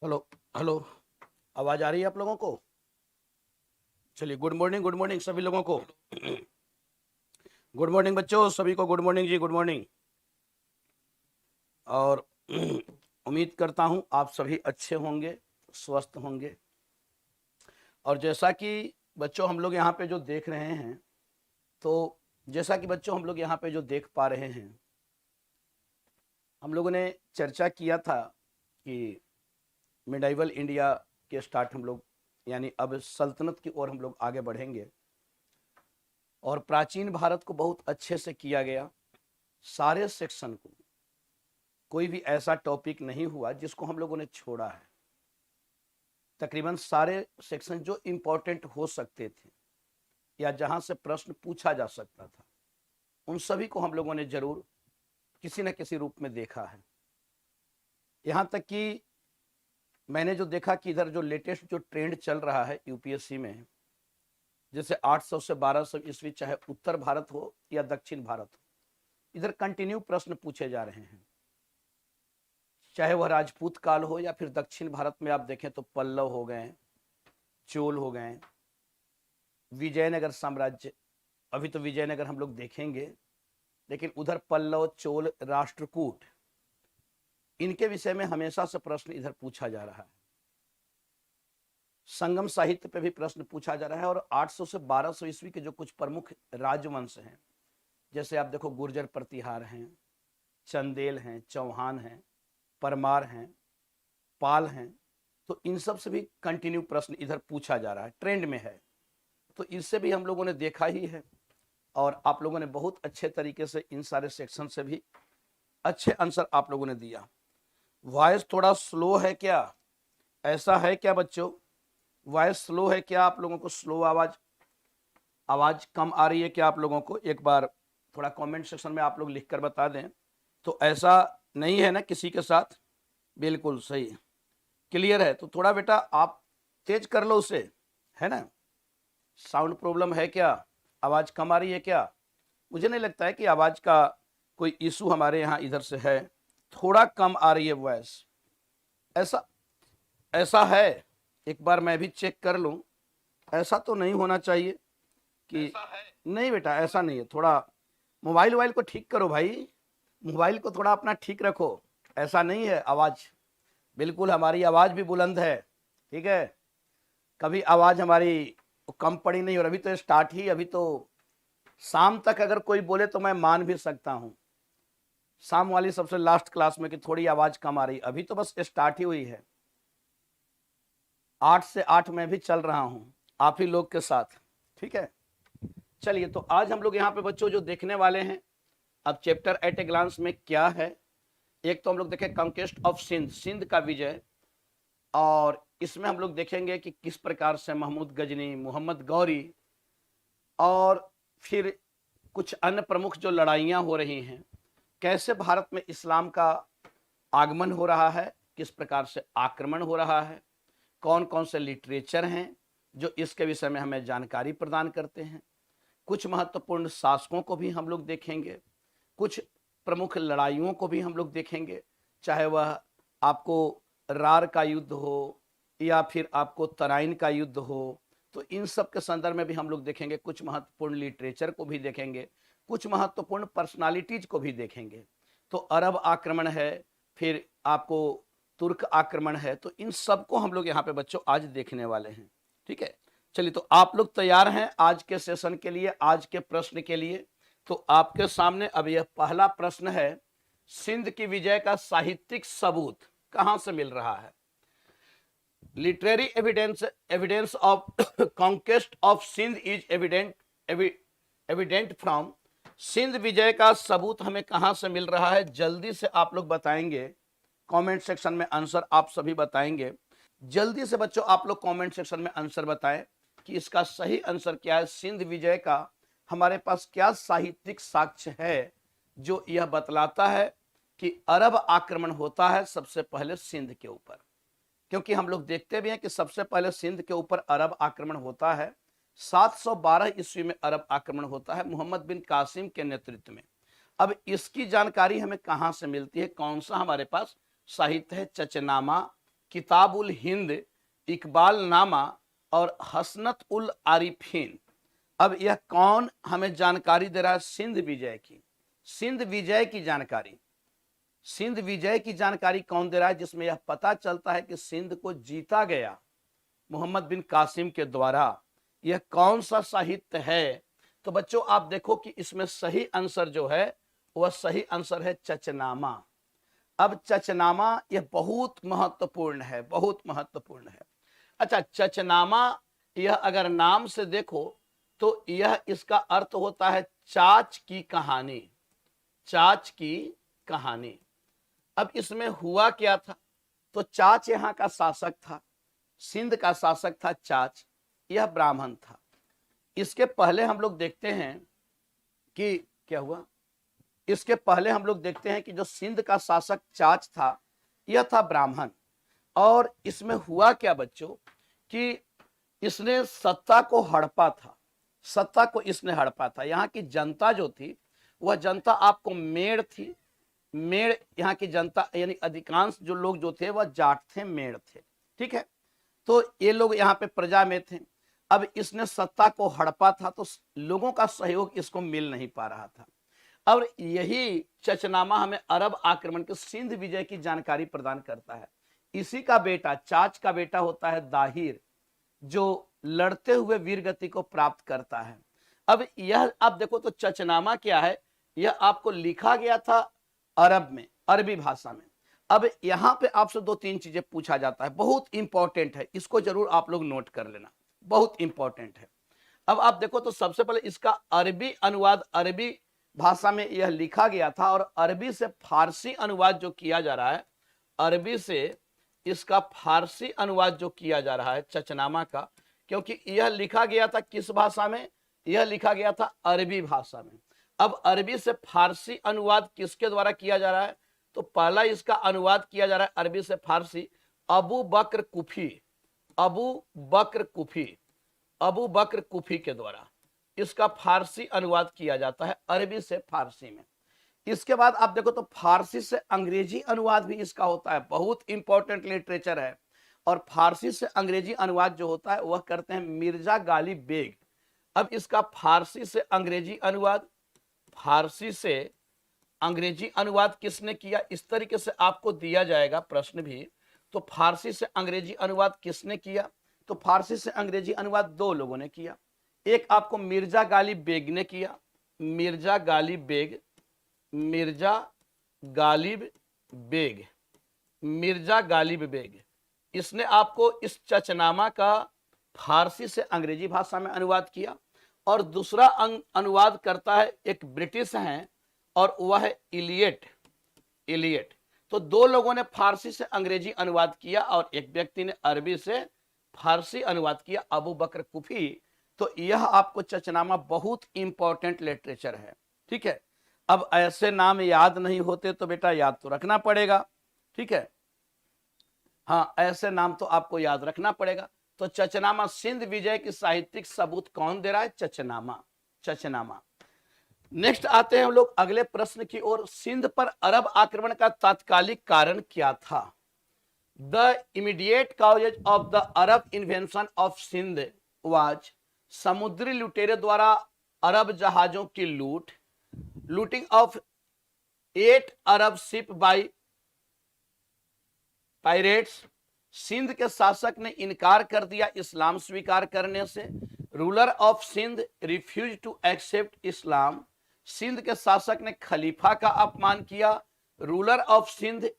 Hello. Hello. आवाज आ रही है आप लोगों को? चलिए, गुड मॉर्निंग सभी लोगों को। गुड मॉर्निंग बच्चों, सभी को गुड मॉर्निंग जी, गुड मॉर्निंग। और उम्मीद करता हूं आप सभी अच्छे होंगे, स्वस्थ होंगे। और जैसा कि बच्चों हम लोग यहाँ पे जो देख रहे हैं, तो जैसा कि बच्चों हम लोग यहाँ पे जो देख पा रहे हैं, हम लोगों ने चर्चा किया था कि मिडाइवल इंडिया के स्टार्ट हम लोग, यानी अब सल्तनत की ओर हम लोग आगे बढ़ेंगे। और प्राचीन भारत को बहुत अच्छे से किया गया। सारे सेक्शन को, कोई भी ऐसा टॉपिक नहीं हुआ जिसको हम लोगों ने छोड़ा है। तकरीबन सारे सेक्शन जो इंपॉर्टेंट हो सकते थे या जहां से प्रश्न पूछा जा सकता था, उन सभी को हम लोगों ने जरूर किसी न किसी रूप में देखा है। यहां तक कि मैंने जो देखा कि इधर जो लेटेस्ट जो ट्रेंड चल रहा है यूपीएससी में, जैसे 800 से 1200 ईस्वी, चाहे उत्तर भारत हो या दक्षिण भारत हो, इधर कंटिन्यू प्रश्न पूछे जा रहे हैं। चाहे वह राजपूत काल हो या फिर दक्षिण भारत में आप देखें तो पल्लव हो गए, चोल हो गए, विजयनगर साम्राज्य। अभी तो विजयनगर हम लोग देखेंगे, लेकिन उधर पल्लव, चोल, राष्ट्रकूट, इनके विषय में हमेशा से प्रश्न इधर पूछा जा रहा है। संगम साहित्य पे भी प्रश्न पूछा जा रहा है। और 800 से 1200 ईस्वी के जो कुछ प्रमुख राजवंश हैं, जैसे आप देखो गुर्जर प्रतिहार हैं, चंदेल हैं, चौहान हैं, परमार हैं, पाल हैं, तो इन सब से भी कंटिन्यू प्रश्न इधर पूछा जा रहा है, ट्रेंड में है। तो इससे भी हम लोगों ने देखा ही है। और आप लोगों ने बहुत अच्छे तरीके से इन सारे सेक्शन से भी अच्छे आंसर आप लोगों ने दिया। वॉइस थोड़ा स्लो है क्या? ऐसा है क्या बच्चों? वॉइस स्लो है क्या? आप लोगों को स्लो आवाज आवाज कम आ रही है क्या आप लोगों को? एक बार थोड़ा कमेंट सेक्शन में आप लोग लिखकर बता दें। तो ऐसा नहीं है ना किसी के साथ? बिल्कुल सही, क्लियर है। तो थोड़ा बेटा आप तेज कर लो उसे, है ना। साउंड प्रॉब्लम है क्या? आवाज कम आ रही है क्या? मुझे नहीं लगता है कि आवाज का कोई इशू हमारे यहाँ इधर से है। थोड़ा कम आ रही है वॉइस, ऐसा ऐसा है। एक बार मैं भी चेक कर लूं। ऐसा तो नहीं होना चाहिए कि ऐसा है। नहीं बेटा, ऐसा नहीं है। थोड़ा मोबाइल वोबाइल को ठीक करो भाई, मोबाइल को थोड़ा अपना ठीक रखो। ऐसा नहीं है, आवाज बिल्कुल, हमारी आवाज भी बुलंद है, ठीक है। कभी आवाज हमारी कम पड़ी नहीं। और अभी तो स्टार्ट ही, अभी तो शाम तक अगर कोई बोले तो मैं मान भी सकता हूं, शाम वाली सबसे लास्ट क्लास में, कि थोड़ी आवाज कम आ रही। अभी तो बस स्टार्ट ही हुई है। 8 से 8 मैं भी चल रहा हूं आप ही लोग के साथ, ठीक है। चलिए, तो आज हम लोग यहाँ पे बच्चों जो देखने वाले हैं, अब चैप्टर एट ए ग्लांस में क्या है। एक तो हम लोग देखें कंक्वेस्ट ऑफ सिंध, सिंध का विजय। और इसमें हम लोग देखेंगे कि किस प्रकार से महमूद गजनी, मोहम्मद गौरी, और फिर कुछ अन्य प्रमुख जो लड़ाइयां हो रही हैं, कैसे भारत में इस्लाम का आगमन हो रहा है, किस प्रकार से आक्रमण हो रहा है, कौन कौन से लिटरेचर हैं जो इसके विषय में हमें जानकारी प्रदान करते हैं। कुछ महत्वपूर्ण शासकों को भी हम लोग देखेंगे, कुछ प्रमुख लड़ाइयों को भी हम लोग देखेंगे, चाहे वह आपको रार का युद्ध हो या फिर आपको तराइन का युद्ध हो। तो इन सब के संदर्भ में भी हम लोग देखेंगे, कुछ महत्वपूर्ण लिटरेचर को भी देखेंगे, कुछ महत्वपूर्ण पर्सनालिटीज को भी देखेंगे। तो अरब आक्रमण है, फिर आपको तुर्क आक्रमण है, तो इन सबको हम लोग यहाँ पे बच्चों आज देखने वाले हैं, ठीक है। चलिए, तो आप लोग तैयार हैं आज के सेशन के लिए, आज के प्रश्न के लिए? तो आपके सामने अब यह पहला प्रश्न है, सिंध की विजय का साहित्यिक सबूत कहां से मिल रहा है? Literary evidence of conquest of Sindh is evident from. Sindh विजय का सबूत हमें कहां से मिल रहा है? जल्दी से आप लोग बताएंगे, कमेंट सेक्शन में आंसर आप सभी बताएंगे। जल्दी से बच्चों आप लोग कमेंट सेक्शन में आंसर बताएं कि इसका सही आंसर क्या है। सिंध विजय का हमारे पास क्या साहित्यिक साक्ष्य है जो यह बतलाता है कि अरब आक्रमण होता है सबसे पहले सिंध के ऊपर? क्योंकि हम लोग देखते भी हैं कि सबसे पहले सिंध के ऊपर अरब आक्रमण होता है 712 ईस्वी में। अरब आक्रमण होता है मोहम्मद बिन कासिम के नेतृत्व में। अब इसकी जानकारी हमें कहां से मिलती है? कौन सा हमारे पास साहित्य है? चचनामा, किताबुल हिंद, इकबाल नामा और हसनत उल आरिफीन। अब यह कौन हमें जानकारी दे रहा है? सिंध विजय की, सिंध विजय की जानकारी। सिंध विजय की जानकारी कौन दे रहा है? जिसमें यह पता चलता है कि सिंध को जीता गया मोहम्मद बिन कासिम के द्वारा। यह कौन सा साहित्य है? तो बच्चों आप देखो कि इसमें सही आंसर जो है वह सही आंसर है चचनामा। अब चचनामा यह बहुत महत्वपूर्ण है, बहुत महत्वपूर्ण है। अच्छा, चचनामा यह अगर नाम से देखो तो यह इसका अर्थ होता है चाच की कहानी, चाच की कहानी। अब इसमें हुआ क्या था? तो चाच यहाँ का शासक था, सिंध का शासक था चाच, यह ब्राह्मण था। इसके पहले हम लोग देखते हैं कि क्या हुआ। इसके पहले हम लोग देखते हैं कि जो सिंध का शासक चाच था यह था ब्राह्मण। और इसमें हुआ क्या बच्चों कि इसने सत्ता को हड़पा था, सत्ता को इसने हड़पा था। यहाँ की जनता जो थी वह जनता आपको मेड़ थी, मेड़ यहाँ की जनता यानी अधिकांश जो लोग जो थे वह जाट थे, मेड़ थे, ठीक है। तो ये लोग यहाँ पे प्रजा में थे। अब इसने सत्ता को हड़पा था तो लोगों का सहयोग इसको मिल नहीं पा रहा था। और यही चचनामा हमें अरब आक्रमण के सिंध विजय की जानकारी प्रदान करता है। इसी का बेटा, चाच का बेटा होता है दाहिर, जो लड़ते हुए वीरगति को प्राप्त करता है। अब यह आप देखो तो चचनामा क्या है, यह आपको लिखा गया था अरब में, अरबी भाषा में। अब यहां पे आपसे दो तीन चीजें पूछा जाता है, बहुत इंपॉर्टेंट है, इसको जरूर आप लोग नोट कर लेना, बहुत इंपॉर्टेंट है। अब आप देखो तो सबसे पहले इसका अरबी अनुवाद, अरबी भाषा में यह लिखा गया था और अरबी से फारसी अनुवाद जो किया जा रहा है, अरबी से इसका फारसी अनुवाद जो किया जा रहा है चचनामा का, क्योंकि यह लिखा गया था किस भाषा में? यह लिखा गया था अरबी भाषा में। अब अरबी से फारसी अनुवाद किसके द्वारा किया जा रहा है? तो पहला इसका अनुवाद किया जा रहा है अरबी से फारसी अबू बकर कुफी, अबू बकर कुफी, अबू बकर कुफी के द्वारा इसका फारसी अनुवाद किया जाता है अरबी से फारसी में। इसके बाद आप देखो तो फारसी से अंग्रेजी अनुवाद भी इसका होता है, बहुत इंपॉर्टेंट लिटरेचर है। और फारसी से अंग्रेजी अनुवाद जो होता है वह करते हैं मिर्जा गालिब बेग। अब इसका फारसी से अंग्रेजी अनुवाद, फारसी से अंग्रेजी अनुवाद किसने किया? इस तरीके से आपको दिया जाएगा प्रश्न भी। तो फारसी से अंग्रेजी अनुवाद किसने किया? तो फारसी से अंग्रेजी अनुवाद दो लोगों ने किया। एक आपको मिर्जा गालिब बेग ने किया, मिर्जा गालिब बेग, मिर्जा गालिब बेग, मिर्जा गालिब बेग, इसने आपको इस चचनामा का फारसी से अंग्रेजी भाषा में अनुवाद किया। और दूसरा अनुवाद करता है एक ब्रिटिश हैं और वह है इलियट, इलियट। तो दो लोगों ने फारसी से अंग्रेजी अनुवाद किया और एक व्यक्ति ने अरबी से फारसी अनुवाद किया, अबू बकर कुफी। तो यह आपको चचनामा बहुत इंपॉर्टेंट लिटरेचर है, ठीक है। अब ऐसे नाम याद नहीं होते तो बेटा याद तो रखना पड़ेगा, ठीक है। हाँ, ऐसे नाम तो आपको याद रखना पड़ेगा। तो चचनामा, सिंध विजय की साहित्यिक सबूत कौन दे रहा है? चचनामा, चचनामा। नेक्स्ट आते हैं हम लोग अगले प्रश्न की ओर। सिंध पर अरब आक्रमण का तात्कालिक कारण क्या था? The immediate causes of the Arab invention of Sindh was समुद्री लुटेरे द्वारा अरब जहाजों की लूट, looting of 8 Arab ship by pirates. Sindh के शासक ने इनकार कर दिया इस्लाम स्वीकार करने से। Ruler of Sindh refuse to accept Islam. Sindh के शासक ने खलीफा का अपमान किया। Ruler of Sindh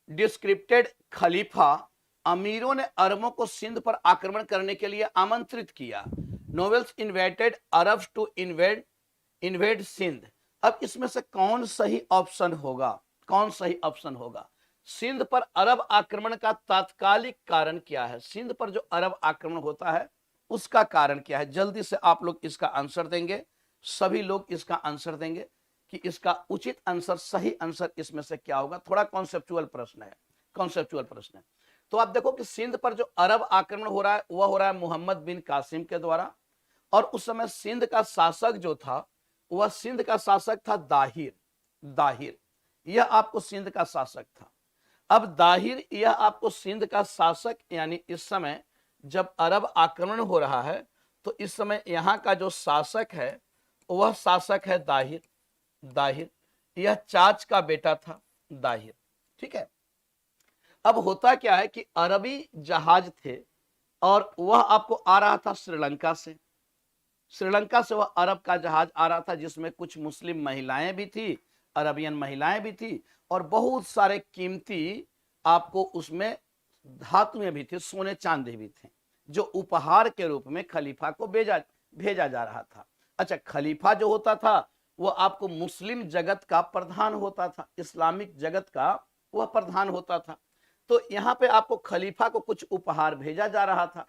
disrespected Khalifa. अमीरों ने अरबों को सिंध पर आक्रमण करने के लिए आमंत्रित किया। Nobles invited Arabs to invade Sindh. अब इसमें से कौन सही ऑप्शन होगा? कौन सही ऑप्शन होगा? सिंध पर अरब आक्रमण का तात्कालिक कारण क्या है? सिंध पर जो अरब आक्रमण होता है उसका कारण क्या है? जल्दी से आप लोग इसका आंसर देंगे, सभी लोग इसका आंसर देंगे कि इसका उचित आंसर, सही आंसर इसमें से क्या होगा। थोड़ा कॉन्सेप्चुअल प्रश्न है, कॉन्सेप्चुअल प्रश्न है। तो आप देखो कि सिंध पर जो अरब आक्रमण हो रहा है वह हो रहा है मोहम्मद बिन कासिम के द्वारा। और उस समय सिंध का शासक जो था वह सिंध का शासक था दाहिर, दाहिर, यह आपको सिंध का शासक था। अब दाहिर यह आपको सिंध का शासक, यानी इस समय जब अरब आक्रमण हो रहा है तो इस समय यहाँ का जो शासक है वह शासक है दाहिर। दाहिर यह चाच का बेटा था दाहिर, ठीक है। अब होता क्या है कि अरबी जहाज थे और वह आपको आ रहा था श्रीलंका से। श्रीलंका से वह अरब का जहाज आ रहा था जिसमें कुछ मुस्लिम महिलाएं भी थी, अरबियन महिलाएं भी थी, और बहुत सारे कीमती आपको उसमें धातुएं भी थी, सोने चांदी भी थे, जो उपहार के रूप में खलीफा को भेजा जा रहा था। अच्छा, खलीफा जो होता था वह आपको मुस्लिम जगत का प्रधान होता था, इस्लामिक जगत का वह प्रधान होता था। तो यहाँ पे आपको खलीफा को कुछ उपहार भेजा जा रहा था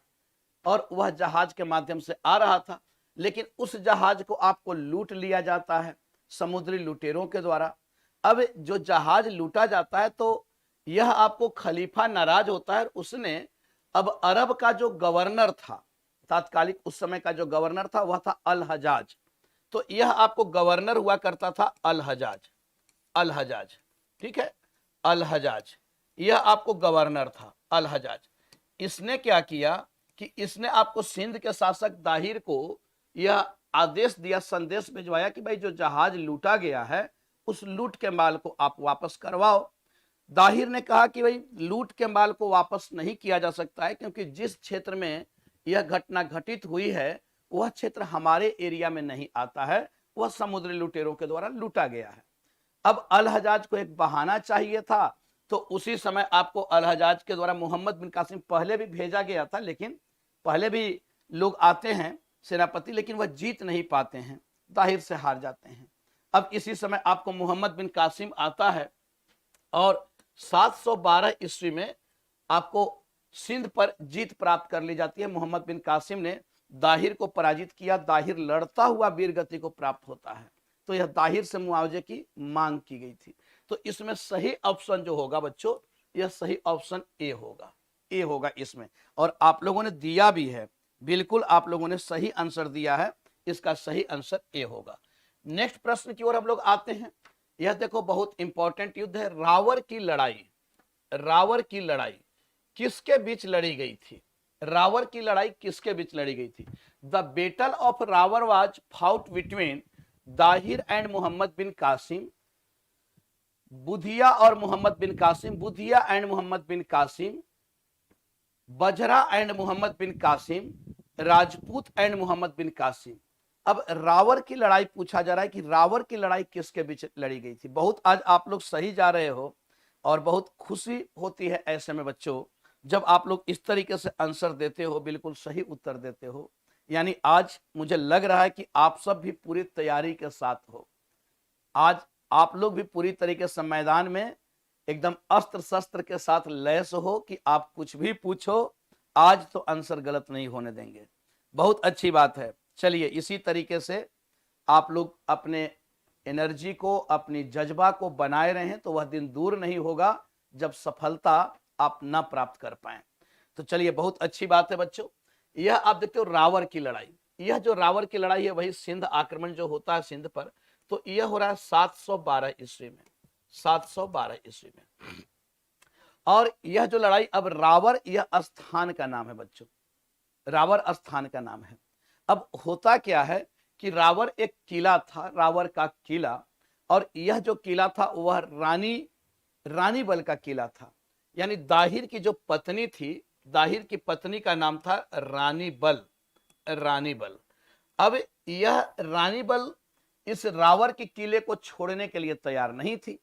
और वह जहाज के माध्यम से आ रहा था, लेकिन उस जहाज को आपको लूट लिया जाता है समुद्री लुटेरों के द्वारा। अब जो जहाज लूटा जाता है तो यह आपको खलीफा नाराज होता है, उसने अब अरब का जो गवर्नर था, तात्कालिक उस समय का जो गवर्नर था वह था अल हजाज। तो यह आपको गवर्नर हुआ करता था अल हजाज, अल हजाज, ठीक है, अल हजाज यह आपको गवर्नर था अल हजाज। इसने क्या किया कि इसने आपको सिंध के शासक दाहिर को यह आदेश दिया, संदेश भिजवाया कि भाई जो जहाज लूटा गया है उस लूट के माल को आप वापस करवाओ। दाहिर ने कहा कि भाई लूट के माल को वापस नहीं किया जा सकता है, क्योंकि जिस क्षेत्र में यह घटना घटित हुई है वह क्षेत्र हमारे एरिया में नहीं आता है, वह समुद्री लुटेरों के द्वारा लूटा गया है। अब अल हजाज को एक बहाना चाहिए था, तो उसी समय आपको अल हजाज के द्वारा मोहम्मद बिन कासिम पहले भी भेजा गया था, लेकिन पहले भी लोग आते हैं सेनापति, लेकिन वह जीत नहीं पाते हैं, दाहिर से हार जाते हैं। अब इसी समय आपको मोहम्मद बिन कासिम आता है और 712 ईस्वी में आपको सिंध पर जीत प्राप्त कर ली जाती है। मोहम्मद बिन कासिम ने दाहिर को पराजित किया, दाहिर लड़ता हुआ वीरगति को प्राप्त होता है। तो यह दाहिर से मुआवजे की मांग की गई थी। तो इसमें सही ऑप्शन जो होगा बच्चों, यह सही ऑप्शन ए होगा, ए होगा इसमें। और आप लोगों ने दिया भी है, बिल्कुल आप लोगों ने सही आंसर दिया है, इसका सही आंसर ए होगा। नेक्स्ट प्रश्न की ओर हम लोग आते हैं। यह देखो बहुत इंपॉर्टेंट युद्ध है, रावर की लड़ाई। रावर की लड़ाई किसके बीच लड़ी गई थी? रावर की लड़ाई किसके बीच लड़ी गई थी? The battle of Rawar was fought between Dahir and Mohammad bin Qasim, Budhiya और Mohammad bin Qasim, Budhiya and Mohammad bin Qasim, Bajra and Mohammad bin Qasim, Rajput and Mohammad bin Qasim. अब रावर की लड़ाई पूछा जा रहा है कि रावर की लड़ाई किसके बीच लड़ी गई थी। बहुत आज आप लोग सही जा रहे हो और बहुत खुशी होती है ऐसे में बच्चों जब आप लोग इस तरीके से आंसर देते हो, बिल्कुल सही उत्तर देते हो। यानी आज मुझे लग रहा है कि आप सब भी पूरी तैयारी के साथ हो, आज आप लोग भी पूरी तरीके से मैदान में एकदम अस्त्र शस्त्र के साथ लैस हो कि आप कुछ भी पूछो, आज तो आंसर गलत नहीं होने देंगे। बहुत अच्छी बात है। चलिए इसी तरीके से आप लोग अपने एनर्जी को, अपनी जज्बा को बनाए रहें, तो वह दिन दूर नहीं होगा जब सफलता आप ना प्राप्त कर पाए। तो चलिए बहुत अच्छी बात है बच्चों। यह आप देखते हो रावर की लड़ाई, यह जो रावर की लड़ाई है वही सिंध आक्रमण जो होता है सिंध पर, तो यह हो रहा है 712 ईस्वी में, 712 ईस्वी में। और यह जो लड़ाई, अब रावर यह स्थान का नाम है बच्चों, रावर स्थान का नाम है। अब होता क्या है कि रावर एक किला था, रावर का किला, और यह जो किला था वह रानी बल का किला था। यानी दाहिर की जो पत्नी थी, दाहिर की पत्नी का नाम था रानी बल, रानी बल। अब यह रानी बल इस रावर के किले को छोड़ने के लिए तैयार नहीं थी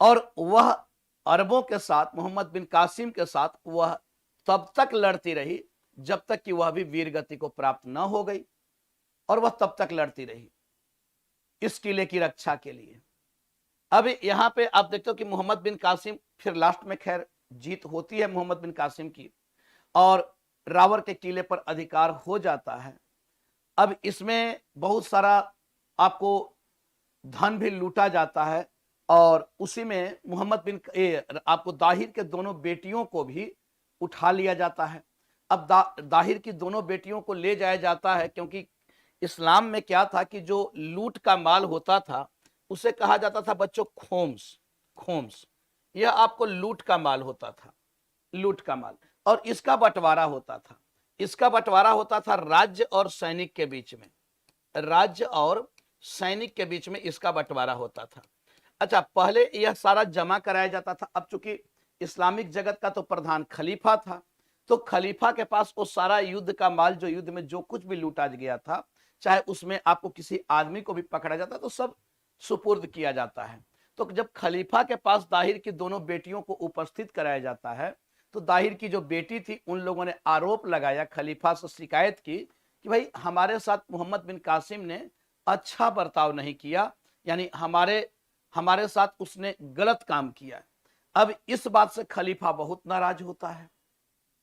और वह अरबों के साथ, मोहम्मद बिन कासिम के साथ वह तब तक लड़ती रही जब तक कि वह भी वीरगति को प्राप्त न हो गई, और वह तब तक लड़ती रही इस किले की रक्षा के लिए। अब यहां पे आप देखते हो कि मोहम्मद बिन कासिम, फिर लास्ट में खैर जीत होती है मोहम्मद बिन कासिम की और रावर के किले पर अधिकार हो जाता है। अब इसमें बहुत सारा आपको धन भी लूटा जाता है और उसी में मोहम्मद बिन आपको दाहिर के दोनों बेटियों को भी उठा लिया जाता है। अब दाहिर की दोनों बेटियों को ले जाया जाता है, क्योंकि इस्लाम में क्या था कि जो लूट का माल होता था उसे कहा जाता था बच्चों खोम्स, खोम्स। यह आपको लूट का माल होता था, लूट का माल, और इसका बंटवारा होता था। इसका बंटवारा होता था राज्य और सैनिक के बीच में, राज्य और सैनिक के बीच में इसका बंटवारा होता था। अच्छा, पहले यह सारा जमा कराया जाता था। अब चूंकि इस्लामिक जगत का तो प्रधान खलीफा था, तो खलीफा के पास वो सारा युद्ध का माल, जो युद्ध में जो कुछ भी लूटा गया था, चाहे उसमें आपको किसी आदमी को भी पकड़ा जाता तो सब सुपुर्द किया जाता है। तो जब खलीफा के पास दाहिर की दोनों बेटियों को उपस्थित कराया जाता है, तो दाहिर की जो बेटी थी, उन लोगों ने आरोप लगाया, खलीफा से शिकायत की कि भाई हमारे साथ मोहम्मद बिन कासिम ने अच्छा बर्ताव नहीं किया, यानी हमारे साथ उसने गलत काम किया। अब इस बात से खलीफा बहुत नाराज होता है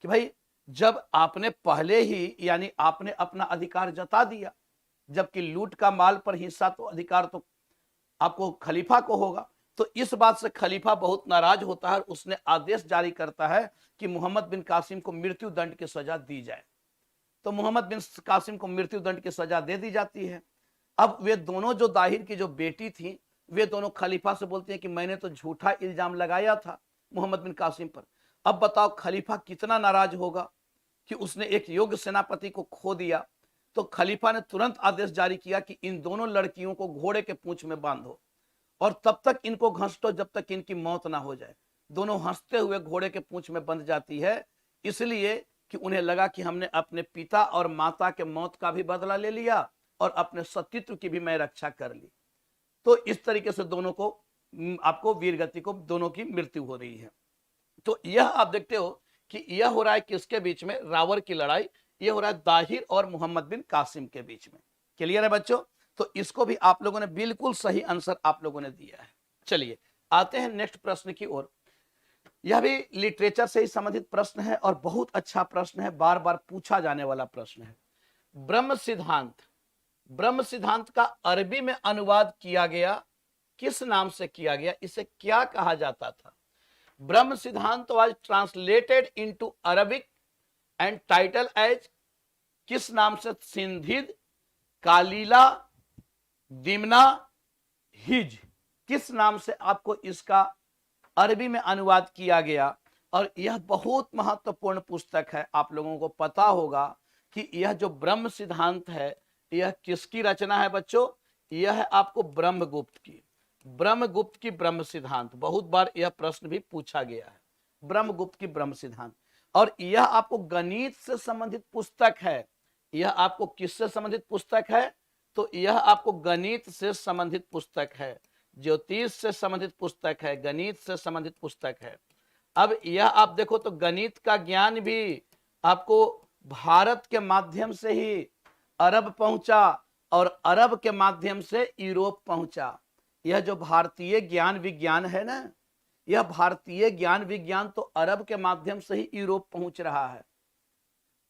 कि भाई जब आपने पहले ही, यानी आपने अपना अधिकार जता दिया, जबकि लूट का माल पर हिस्सा तो अधिकार तो आपको खलीफा को होगा, तो इस बात से खलीफा बहुत नाराज होता है। उसने आदेश जारी करता है कि मोहम्मद बिन कासिम को मृत्यु दंड की सजा दी जाए। तो मोहम्मद बिन कासिम को मृत्यु दंड की सजा दे दी जाती है। अब वे दोनों, जो दाहिर की जो बेटी थी, वे दोनों खलीफा से बोलती हैं कि मैंने तो झूठा इल्जाम लगाया था मोहम्मद बिन कासिम पर। अब बताओ खलीफा कितना नाराज होगा कि उसने एक योग्य सेनापति को खो दिया। तो खलीफा ने तुरंत आदेश जारी किया कि इन दोनों लड़कियों को घोड़े के पूंछ में बांधो और तब तक इनको घसीटो जब तक इनकी मौत ना हो जाए। दोनों हंसते हुए घोड़े के पूंछ में बंध जाती है, इसलिए कि उन्हें लगा कि हमने अपने पिता और माता के मौत का भी बदला ले लिया और अपने सतीत्व की भी मैं रक्षा कर ली। तो इस तरीके से दोनों को, आपको वीरगति को, दोनों की मृत्यु हो रही है। तो यह आप देखते हो कि यह हो रहा है किसके बीच में, रावण की लड़ाई, यह हो रहा है दाहिर और मोहम्मद बिन कासिम के बीच में। क्लियर है बच्चों? तो इसको भी आप लोगों ने बिल्कुल सही आंसर आप लोगों ने दिया है। चलिए आते हैं नेक्स्ट प्रश्न की ओर। यह भी लिटरेचर से ही संबंधित प्रश्न है और बहुत अच्छा प्रश्न है, बार बार पूछा जाने वाला प्रश्न है। ब्रह्म सिद्धांत, ब्रह्म सिद्धांत का अरबी में अनुवाद किया गया, किस नाम से किया गया, इसे क्या कहा जाता था? Brahma Siddhanta was translated into Arabic and title as, किस नाम से? सिंधिद, कालीला, दिमना, हिज, किस नाम से आपको इसका अरबी में अनुवाद किया गया? और यह बहुत महत्वपूर्ण पुस्तक है। आप लोगों को पता होगा कि यह जो ब्रह्म सिद्धांत है, यह किसकी रचना है बच्चों? यह है आपको ब्रह्मगुप्त की, ब्रह्मगुप्त की ब्रह्म सिद्धांत। बहुत बार यह प्रश्न भी पूछा गया है, ब्रह्मगुप्त की ब्रह्म सिद्धांत। और यह आपको गणित से संबंधित पुस्तक है। यह आपको किससे संबंधित पुस्तक है? तो यह आपको गणित से संबंधित पुस्तक है, ज्योतिष से संबंधित पुस्तक है, गणित से संबंधित पुस्तक है। अब यह आप देखो तो गणित का ज्ञान भी आपको भारत के माध्यम से ही अरब पहुंचा और अरब के माध्यम से यूरोप पहुंचा। यह जो भारतीय ज्ञान विज्ञान है ना, यह भारतीय ज्ञान विज्ञान तो अरब के माध्यम से ही यूरोप पहुंच रहा है,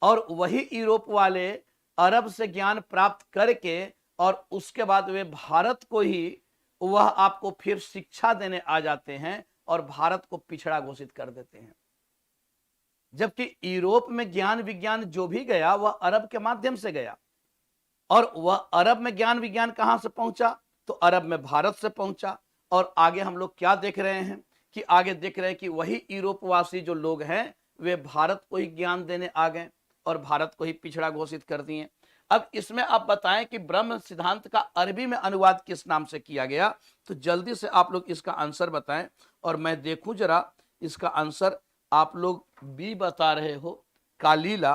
और वही यूरोप वाले अरब से ज्ञान प्राप्त करके और उसके बाद वे भारत को ही वह आपको फिर शिक्षा देने आ जाते हैं और भारत को पिछड़ा घोषित कर देते हैं। जबकि यूरोप में ज्ञान विज्ञान जो भी गया वह अरब के माध्यम से गया, और वह अरब में ज्ञान विज्ञान कहां से पहुंचा? तो अरब में भारत से पहुंचा। और आगे हम लोग क्या देख रहे हैं कि आगे देख रहे हैं कि वही यूरोपवासी जो लोग हैं वे भारत को ही ज्ञान देने आ गए और भारत को ही पिछड़ा घोषित कर दिए। अब इसमें आप बताएं कि ब्रह्म सिद्धांत का अरबी में अनुवाद किस नाम से किया गया? तो जल्दी से आप लोग इसका आंसर बताएं और मैं देखूं जरा इसका आंसर। आप लोग बी बता रहे हो, कालीला।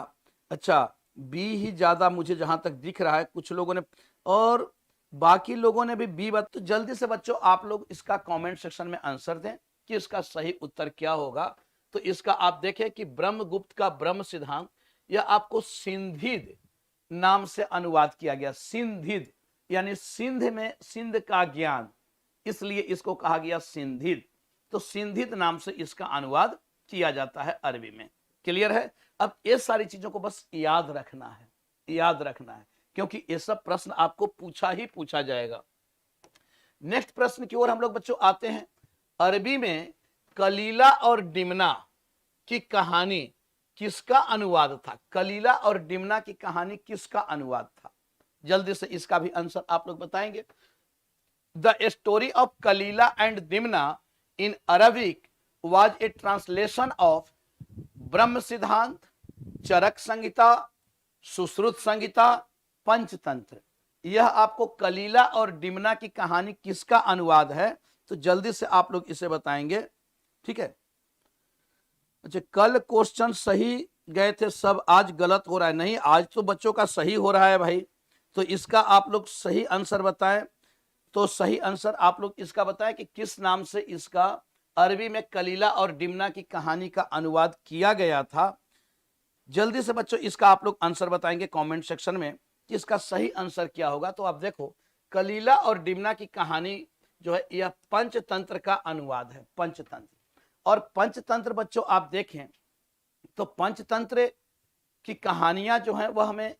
अच्छा, बी ही ज्यादा मुझे जहां तक दिख रहा है, कुछ लोगों ने और बाकी लोगों ने भी बी बता। तो जल्दी से बच्चों आप लोग इसका कमेंट सेक्शन में आंसर दें कि इसका सही उत्तर क्या होगा। तो इसका आप देखें कि ब्रह्मगुप्त का ब्रह्म सिद्धांत, यह आपको सिंधिद नाम से अनुवाद किया गया। सिंधिद यानी सिंध में सिंध का ज्ञान, इसलिए इसको कहा गया सिंधिद। तो सिंधिद नाम से इसका अनुवाद किया जाता है अरबी में। क्लियर है? अब ये सारी चीजों को बस याद रखना है, याद रखना है, क्योंकि ये सब प्रश्न आपको पूछा ही पूछा जाएगा। नेक्स्ट प्रश्न की ओर हम लोग बच्चों आते हैं। अरबी में कलीला और डिमना की कहानी किसका अनुवाद था? कलीला और डिमना की कहानी किसका अनुवाद था? जल्दी से इसका भी आंसर आप लोग बताएंगे। The story of Kalila and Dimna in Arabic was a translation of ब्रह्म सिद्धांत, चरक संहिता, सुश्रुत संहिता, पंचतंत्र। यह आपको कलीला और डिमना की कहानी किसका अनुवाद है? तो जल्दी से आप लोग इसे बताएंगे, ठीक है। अच्छा, कल क्वेश्चन सही गए थे सब, आज गलत हो रहा है। नहीं, आज तो बच्चों का सही हो रहा है भाई, तो इसका आप लोग सही आंसर बताएं। तो सही आंसर आप लोग इसका बताएं कि किस नाम से इसका अरबी में कलीला और डिमना की कहानी का अनुवाद किया गया था। जल्दी से बच्चों इसका आप लोग आंसर बताएंगे कमेंट सेक्शन में कि इसका सही आंसर क्या होगा। तो आप देखो, कलीला और डिमना की कहानी जो है यह पंचतंत्र का अनुवाद है, पंचतंत्र। और पंचतंत्र बच्चों आप देखें तो पंचतंत्र की कहानियां जो है वह हमें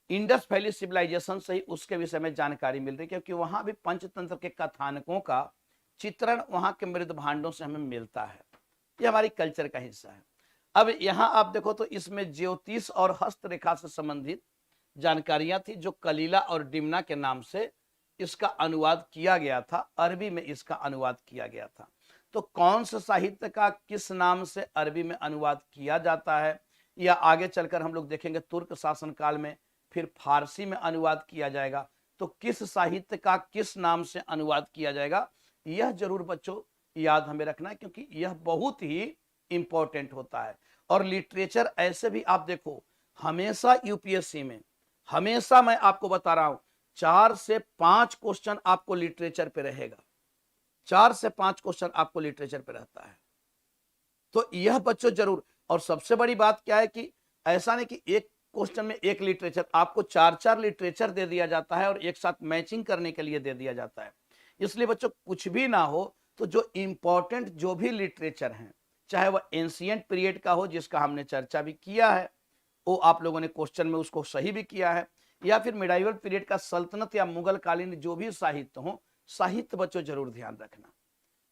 इंडस वैली सिविलाइजेशन से ही उसके विषय में जानकारी मिल रही है, क्योंकि वहां भी पंचतंत्र के कथानकों का चित्रण वहां के मृत भांडों से हमें मिलता है। ये हमारी कल्चर का हिस्सा है। अब यहां आप देखो तो इसमें ज्योतिष और हस्तरेखा से संबंधित जानकारियां थी, जो कलीला और डिमना के नाम से इसका अनुवाद किया गया था, अरबी में इसका अनुवाद किया गया था। तो कौन से साहित्य का किस नाम से अरबी में अनुवाद किया जाता है, या आगे चलकर हम लोग देखेंगे तुर्क शासन काल में फिर फारसी में अनुवाद किया जाएगा, तो किस साहित्य का किस नाम से अनुवाद किया जाएगा, यह जरूर बच्चों याद हमें रखना है, क्योंकि यह बहुत ही इंपॉर्टेंट होता है। और लिटरेचर ऐसे भी आप देखो, हमेशा यूपीएससी में, हमेशा मैं आपको बता रहा हूं 4 से 5 क्वेश्चन आपको लिटरेचर पे रहेगा, 4 से 5 क्वेश्चन आपको लिटरेचर पे रहता है। तो यह बच्चों जरूर, और सबसे बड़ी बात क्या है कि ऐसा नहीं कि एक क्वेश्चन में एक लिटरेचर, आपको 4-4 लिटरेचर दे दिया जाता है और एक साथ मैचिंग करने के लिए दे दिया जाता है। इसलिए बच्चों कुछ भी ना हो तो जो इंपॉर्टेंट जो भी लिटरेचर है, चाहे वह एंशिएंट पीरियड का हो जिसका हमने चर्चा भी किया है, वो आप लोगों ने क्वेश्चन में उसको सही भी किया है, या फिर मिडाइवल पीरियड का सल्तनत या मुगल कालीन जो भी साहित्य हो, साहित्य बच्चों जरूर ध्यान रखना,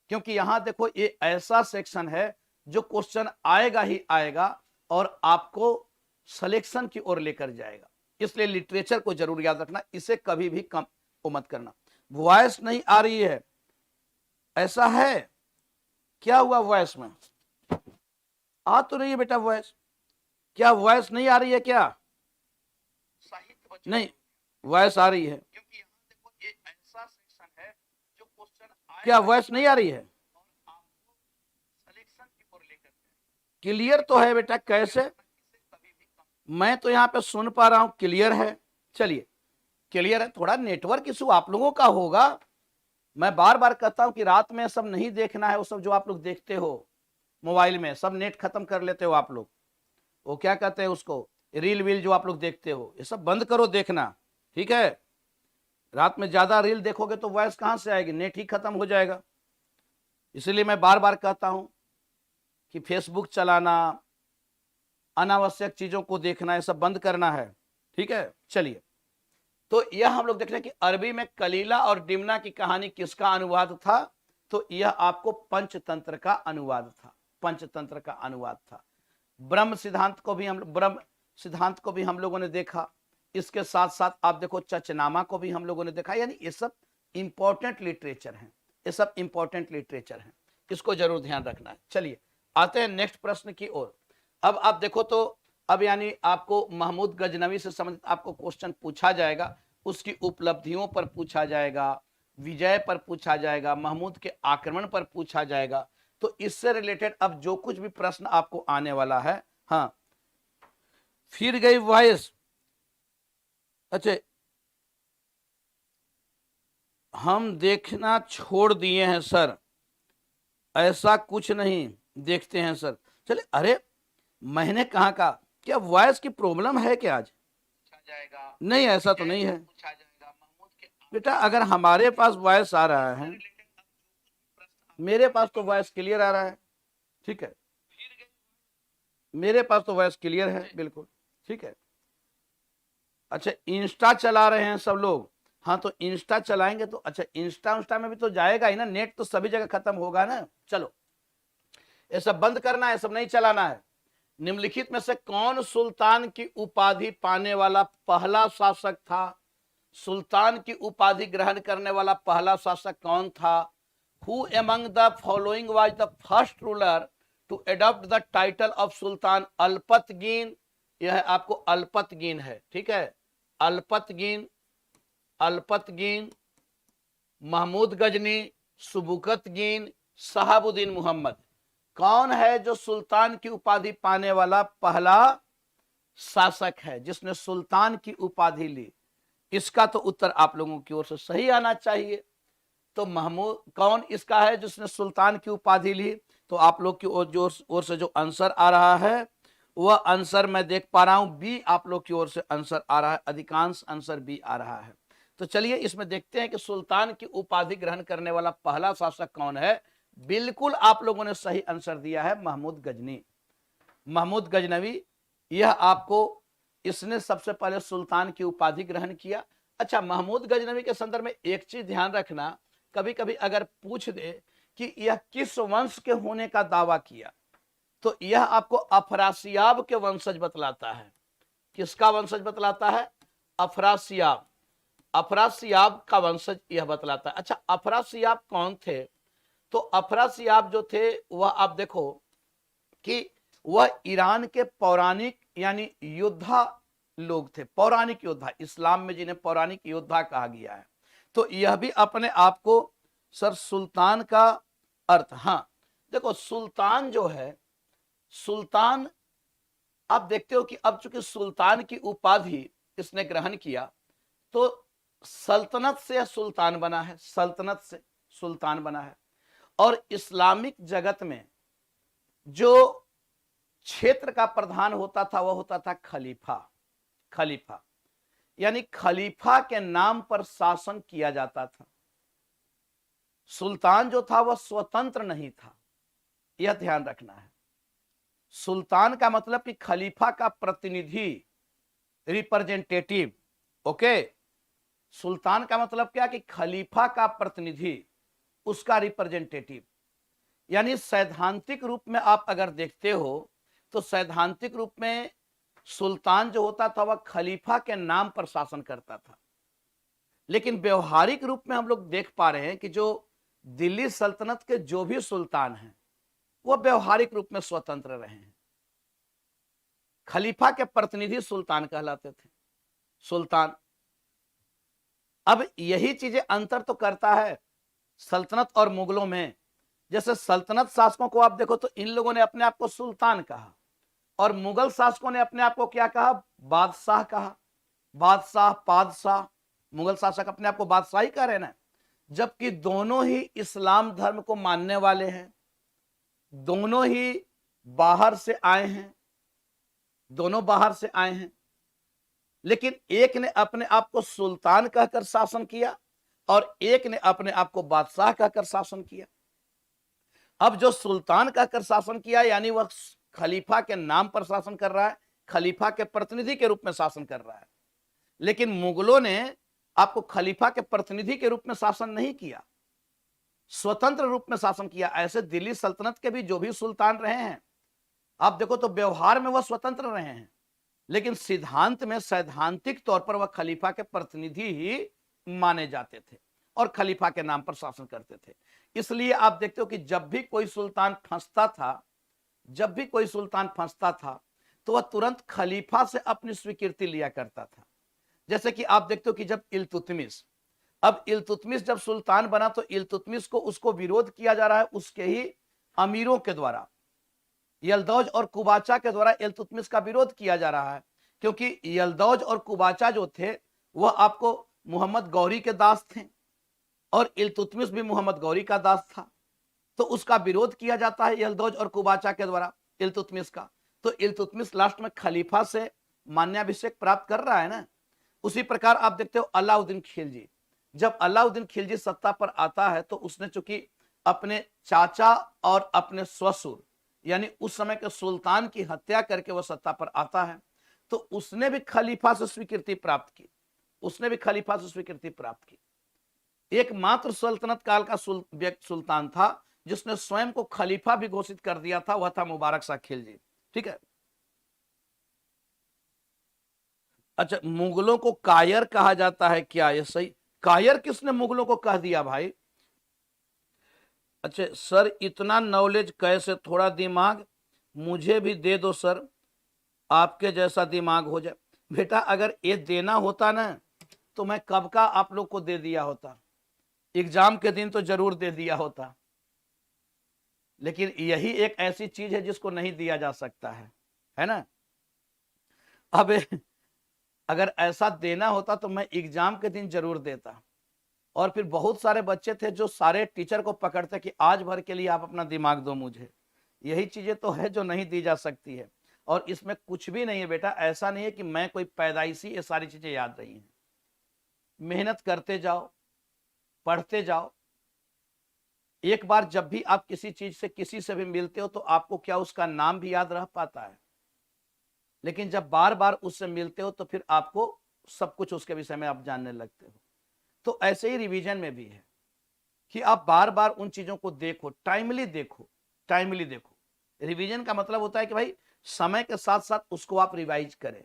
क्योंकि यहां देखो ये ऐसा सेक्शन है जो क्वेश्चन आएगा ही आएगा और आपको सिलेक्शन की ओर लेकर जाएगा। इसलिए लिटरेचर को जरूर याद रखना, इसे कभी भी कम मत करना। वॉइस नहीं आ रही है, ऐसा है क्या हुआ? वॉइस में आ तो रही है बेटा वॉइस, क्या वॉइस नहीं आ रही है क्या? नहीं, वॉइस आ रही है, क्योंकि यहां देखो ये ऐसा सेक्शन है जो क्वेश्चन क्या वॉइस नहीं आ रही है? क्लियर तो है बेटा, कैसे? मैं तो यहाँ पे सुन पा रहा हूं, क्लियर है। चलिए, क्लियर है। थोड़ा नेटवर्क इशू आप लोगों का होगा। मैं बार बार कहता हूं कि रात में सब नहीं देखना है, वो सब जो आप लोग देखते हो मोबाइल में, सब नेट खत्म कर लेते हो आप लोग, वो क्या कहते हैं उसको, रील वील जो आप लोग देखते हो, ये सब बंद करो देखना, ठीक है? रात में ज्यादा रील देखोगे तो वॉइस कहां से आएगी, नेट ही खत्म हो जाएगा। इसलिए मैं बार बार कहता हूं कि फेसबुक चलाना, अनावश्यक चीजों को देखना, ये सब बंद करना है, ठीक है? चलिए, तो यह हम लोग देख रहे हैं कि अरबी में कलीला और डिमना की कहानी किसका अनुवाद था? तो यह आपको पंचतंत्र का अनुवाद था, पंचतंत्र का अनुवाद था। ब्रह्म सिद्धांत को भी हम लोगों ने देखा। इसके साथ साथ आप देखो चचनामा को भी हम लोगों ने देखा। यानी ये सब इंपॉर्टेंट लिटरेचर हैं, ये सब इंपॉर्टेंट लिटरेचर हैं, इसको जरूर ध्यान रखना है। चलिए आते हैं नेक्स्ट प्रश्न की ओर। अब आप देखो तो अब यानी आपको महमूद गजनवी से संबंधित आपको क्वेश्चन पूछा जाएगा, उसकी उपलब्धियों पर पूछा जाएगा, विजय पर पूछा जाएगा, महमूद के आक्रमण पर पूछा जाएगा। तो इससे रिलेटेड अब जो कुछ भी प्रश्न आपको आने वाला है, हाँ, फिर गई वॉइस। अच्छा, हम देखना छोड़ दिए हैं सर, ऐसा कुछ नहीं, देखते हैं सर। चले, अरे मैंने कहा का, क्या वॉइस की प्रॉब्लम है क्या आज? नहीं, ऐसा तो नहीं है बेटा। अगर हमारे पास वॉइस आ रहा है, मेरे पास तो वॉइस क्लियर आ रहा है, ठीक है, मेरे पास तो वॉइस क्लियर है बिल्कुल, ठीक है। अच्छा, इंस्टा चला रहे हैं सब लोग, हाँ, तो इंस्टा चलाएंगे तो अच्छा, इंस्टा में भी तो जाएगा ही ना, नेट तो सभी जगह खत्म होगा ना। चलो, ये सब बंद करना है, सब नहीं चलाना है। निम्नलिखित में से कौन सुल्तान की उपाधि पाने वाला पहला शासक था? सुल्तान की उपाधि ग्रहण करने वाला पहला शासक कौन था? Who among the following was the first ruler to adopt the title of sultan? Alptigin, यह आपको अल्पतगीन है, ठीक है, अल्पतगीन, अल्पतगीन, महमूद गजनी, सुबुकतगीन, शहाबुद्दीन मोहम्मद। कौन है जो सुल्तान की उपाधि पाने वाला पहला शासक है जिसने सुल्तान की उपाधि ली? इसका तो उत्तर आप लोगों की ओर से सही आना चाहिए। तो महमूद कौन इसका है जिसने सुल्तान की उपाधि ली? तो आप लोग की ओर से जो आंसर आ रहा है वह आंसर मैं देख पा रहा हूं बी, आप लोग की ओर से आंसर आ रहा है, अधिकांश आंसर बी आ रहा है। तो चलिए इसमें देखते हैं कि सुल्तान की उपाधि ग्रहण करने वाला पहला शासक कौन है। बिल्कुल आप लोगों ने सही आंसर दिया है, महमूद गजनी, महमूद गजनवी। यह आपको, इसने सबसे पहले सुल्तान की उपाधि ग्रहण किया। अच्छा, महमूद गजनवी के संदर्भ में एक चीज ध्यान रखना, कभी कभी अगर पूछ दे कि यह किस वंश के होने का दावा किया, तो यह आपको अफरासियाब के वंशज बतलाता है। किसका वंशज बतलाता है? अफरासियाब, अफरासियाब का वंशज यह बतलाता है। अच्छा, अफरासियाब कौन थे? तो अफरासियाब जो थे वह आप देखो कि वह ईरान के पौराणिक यानी योद्धा लोग थे, पौराणिक योद्धा, इस्लाम में जिन्हें पौराणिक योद्धा कहा गया है। तो यह भी अपने आप को, सर सुल्तान का अर्थ, हाँ देखो सुल्तान जो है, सुल्तान आप देखते हो कि अब चूंकि सुल्तान की उपाधि इसने ग्रहण किया तो सल्तनत से सुल्तान बना है, सल्तनत से सुल्तान बना है। और इस्लामिक जगत में जो क्षेत्र का प्रधान होता था वह होता था खलीफा, खलीफा यानी खलीफा के नाम पर शासन किया जाता था। सुल्तान जो था वह स्वतंत्र नहीं था, यह ध्यान रखना है। सुल्तान का मतलब कि खलीफा का प्रतिनिधि, रिप्रेजेंटेटिव, ओके। सुल्तान का मतलब क्या कि खलीफा का प्रतिनिधि, उसका रिप्रेजेंटेटिव। यानी सैद्धांतिक रूप में आप अगर देखते हो तो सैद्धांतिक रूप में सुल्तान जो होता था वह खलीफा के नाम पर शासन करता था। लेकिन व्यवहारिक रूप में हम लोग देख पा रहे हैं कि जो दिल्ली सल्तनत के जो भी सुल्तान हैं वह व्यवहारिक रूप में स्वतंत्र रहे हैं। खलीफा के प्रतिनिधि सुल्तान कहलाते थे, सुल्तान। अब यही चीजें अंतर तो करता है सल्तनत और मुगलों में। जैसे सल्तनत शासकों को आप देखो तो इन लोगों ने अपने आप को सुल्तान कहा और मुगल शासकों ने अपने आप को क्या कहा? बादशाह कहा, बादशाह, पादशाह। मुगल शासक अपने आप को बादशाह ही कह रहे हैं ना, जबकि दोनों ही इस्लाम धर्म को मानने वाले हैं, दोनों ही बाहर से आए हैं, दोनों बाहर से आए हैं। लेकिन एक ने अपने आप को सुल्तान कहकर शासन किया और एक ने अपने आप को बादशाह कहकर शासन किया। अब जो सुल्तान कहकर शासन किया यानी वह खलीफा के नाम पर शासन कर रहा है, खलीफा के प्रतिनिधि के रूप में शासन कर रहा है। लेकिन मुगलों ने आपको खलीफा के प्रतिनिधि के रूप में शासन नहीं किया, स्वतंत्र रूप में शासन किया। ऐसे दिल्ली सल्तनत के भी जो भी सुल्तान रहे हैं आप देखो तो व्यवहार में वह स्वतंत्र रहे हैं, लेकिन सिद्धांत में सैद्धांतिक तौर पर वह खलीफा के प्रतिनिधि ही माने जाते थे और खलीफा के नाम पर शासन करते थे। इसलिए आप देखते हो कि जब भी कोई सुल्तान फंसता था, जब भी कोई सुल्तान फंसता था तो वह तुरंत खलीफा से अपनी स्वीकृति लिया करता था। जैसे कि आप देखते हो कि जब इल्तुतमिश, अब इल्तुतमिश जब सुल्तान बना तो इल्तुतमिश को उसको विरोध किया जा रहा है उसके ही अमीरों के द्वारा, यलदौज और कुबाचा के द्वारा इल्तुतमिश का विरोध किया जा रहा है, क्योंकि यलदौज और कुबाचा जो थे वह आपको मोहम्मद गौरी के दास थे और इल्तुतमिश भी मोहम्मद गौरी का दास था। तो उसका विरोध किया जाता है यलदौज और कुबाचा के द्वारा इल्तुतमिश का। तो इल्तुतमिश लास्ट में खलीफा से मान्याभिषेक प्राप्त कर रहा है ना। उसी प्रकार आप देखते हो अलाउद्दीन खिलजी, जब अलाउद्दीन खिलजी सत्ता पर आता है तो उसने चूंकि अपने चाचा और अपने ससुर यानी उस समय के सुल्तान की हत्या करके वह सत्ता पर आता है, तो उसने भी खलीफा से स्वीकृति प्राप्त की, उसने भी खलीफा से स्वीकृति प्राप्त की। एकमात्र सल्तनत काल का सुल्तान था जिसने स्वयं को खलीफा भी घोषित कर दिया था, वह था मुबारक शाह खिलजी। ठीक है। अच्छा, मुगलों को कायर कहा जाता है, क्या यह सही? कायर किसने मुगलों को कह दिया भाई? अच्छा सर, इतना नॉलेज कैसे, थोड़ा दिमाग मुझे भी दे दो सर, आपके जैसा दिमाग हो जाए। बेटा अगर ये देना होता ना तो मैं कब का आप लोग को दे दिया होता, एग्जाम के दिन तो जरूर दे दिया होता। लेकिन यही एक ऐसी चीज है जिसको नहीं दिया जा सकता है ना। अब अगर ऐसा देना होता तो मैं एग्जाम के दिन जरूर देता। और फिर बहुत सारे बच्चे थे जो सारे टीचर को पकड़ते कि आज भर के लिए आप अपना दिमाग दो मुझे। यही चीजें तो है जो नहीं दी जा सकती है। और इसमें कुछ भी नहीं है बेटा, ऐसा नहीं है कि मैं कोई पैदाइशी ये सारी चीजें याद रही हैं। मेहनत करते जाओ, पढ़ते जाओ। एक बार जब भी आप किसी चीज से किसी से भी मिलते हो तो आपको क्या उसका नाम भी याद रह पाता है, लेकिन जब बार बार उससे मिलते हो तो फिर आपको सब कुछ उसके विषय में आप जानने लगते हो। तो ऐसे ही रिवीजन में भी है कि आप बार बार उन चीजों को देखो, टाइमली देखो, टाइमली देखो। रिवीजन का मतलब होता है कि भाई समय के साथ साथ उसको आप रिवाइज करें,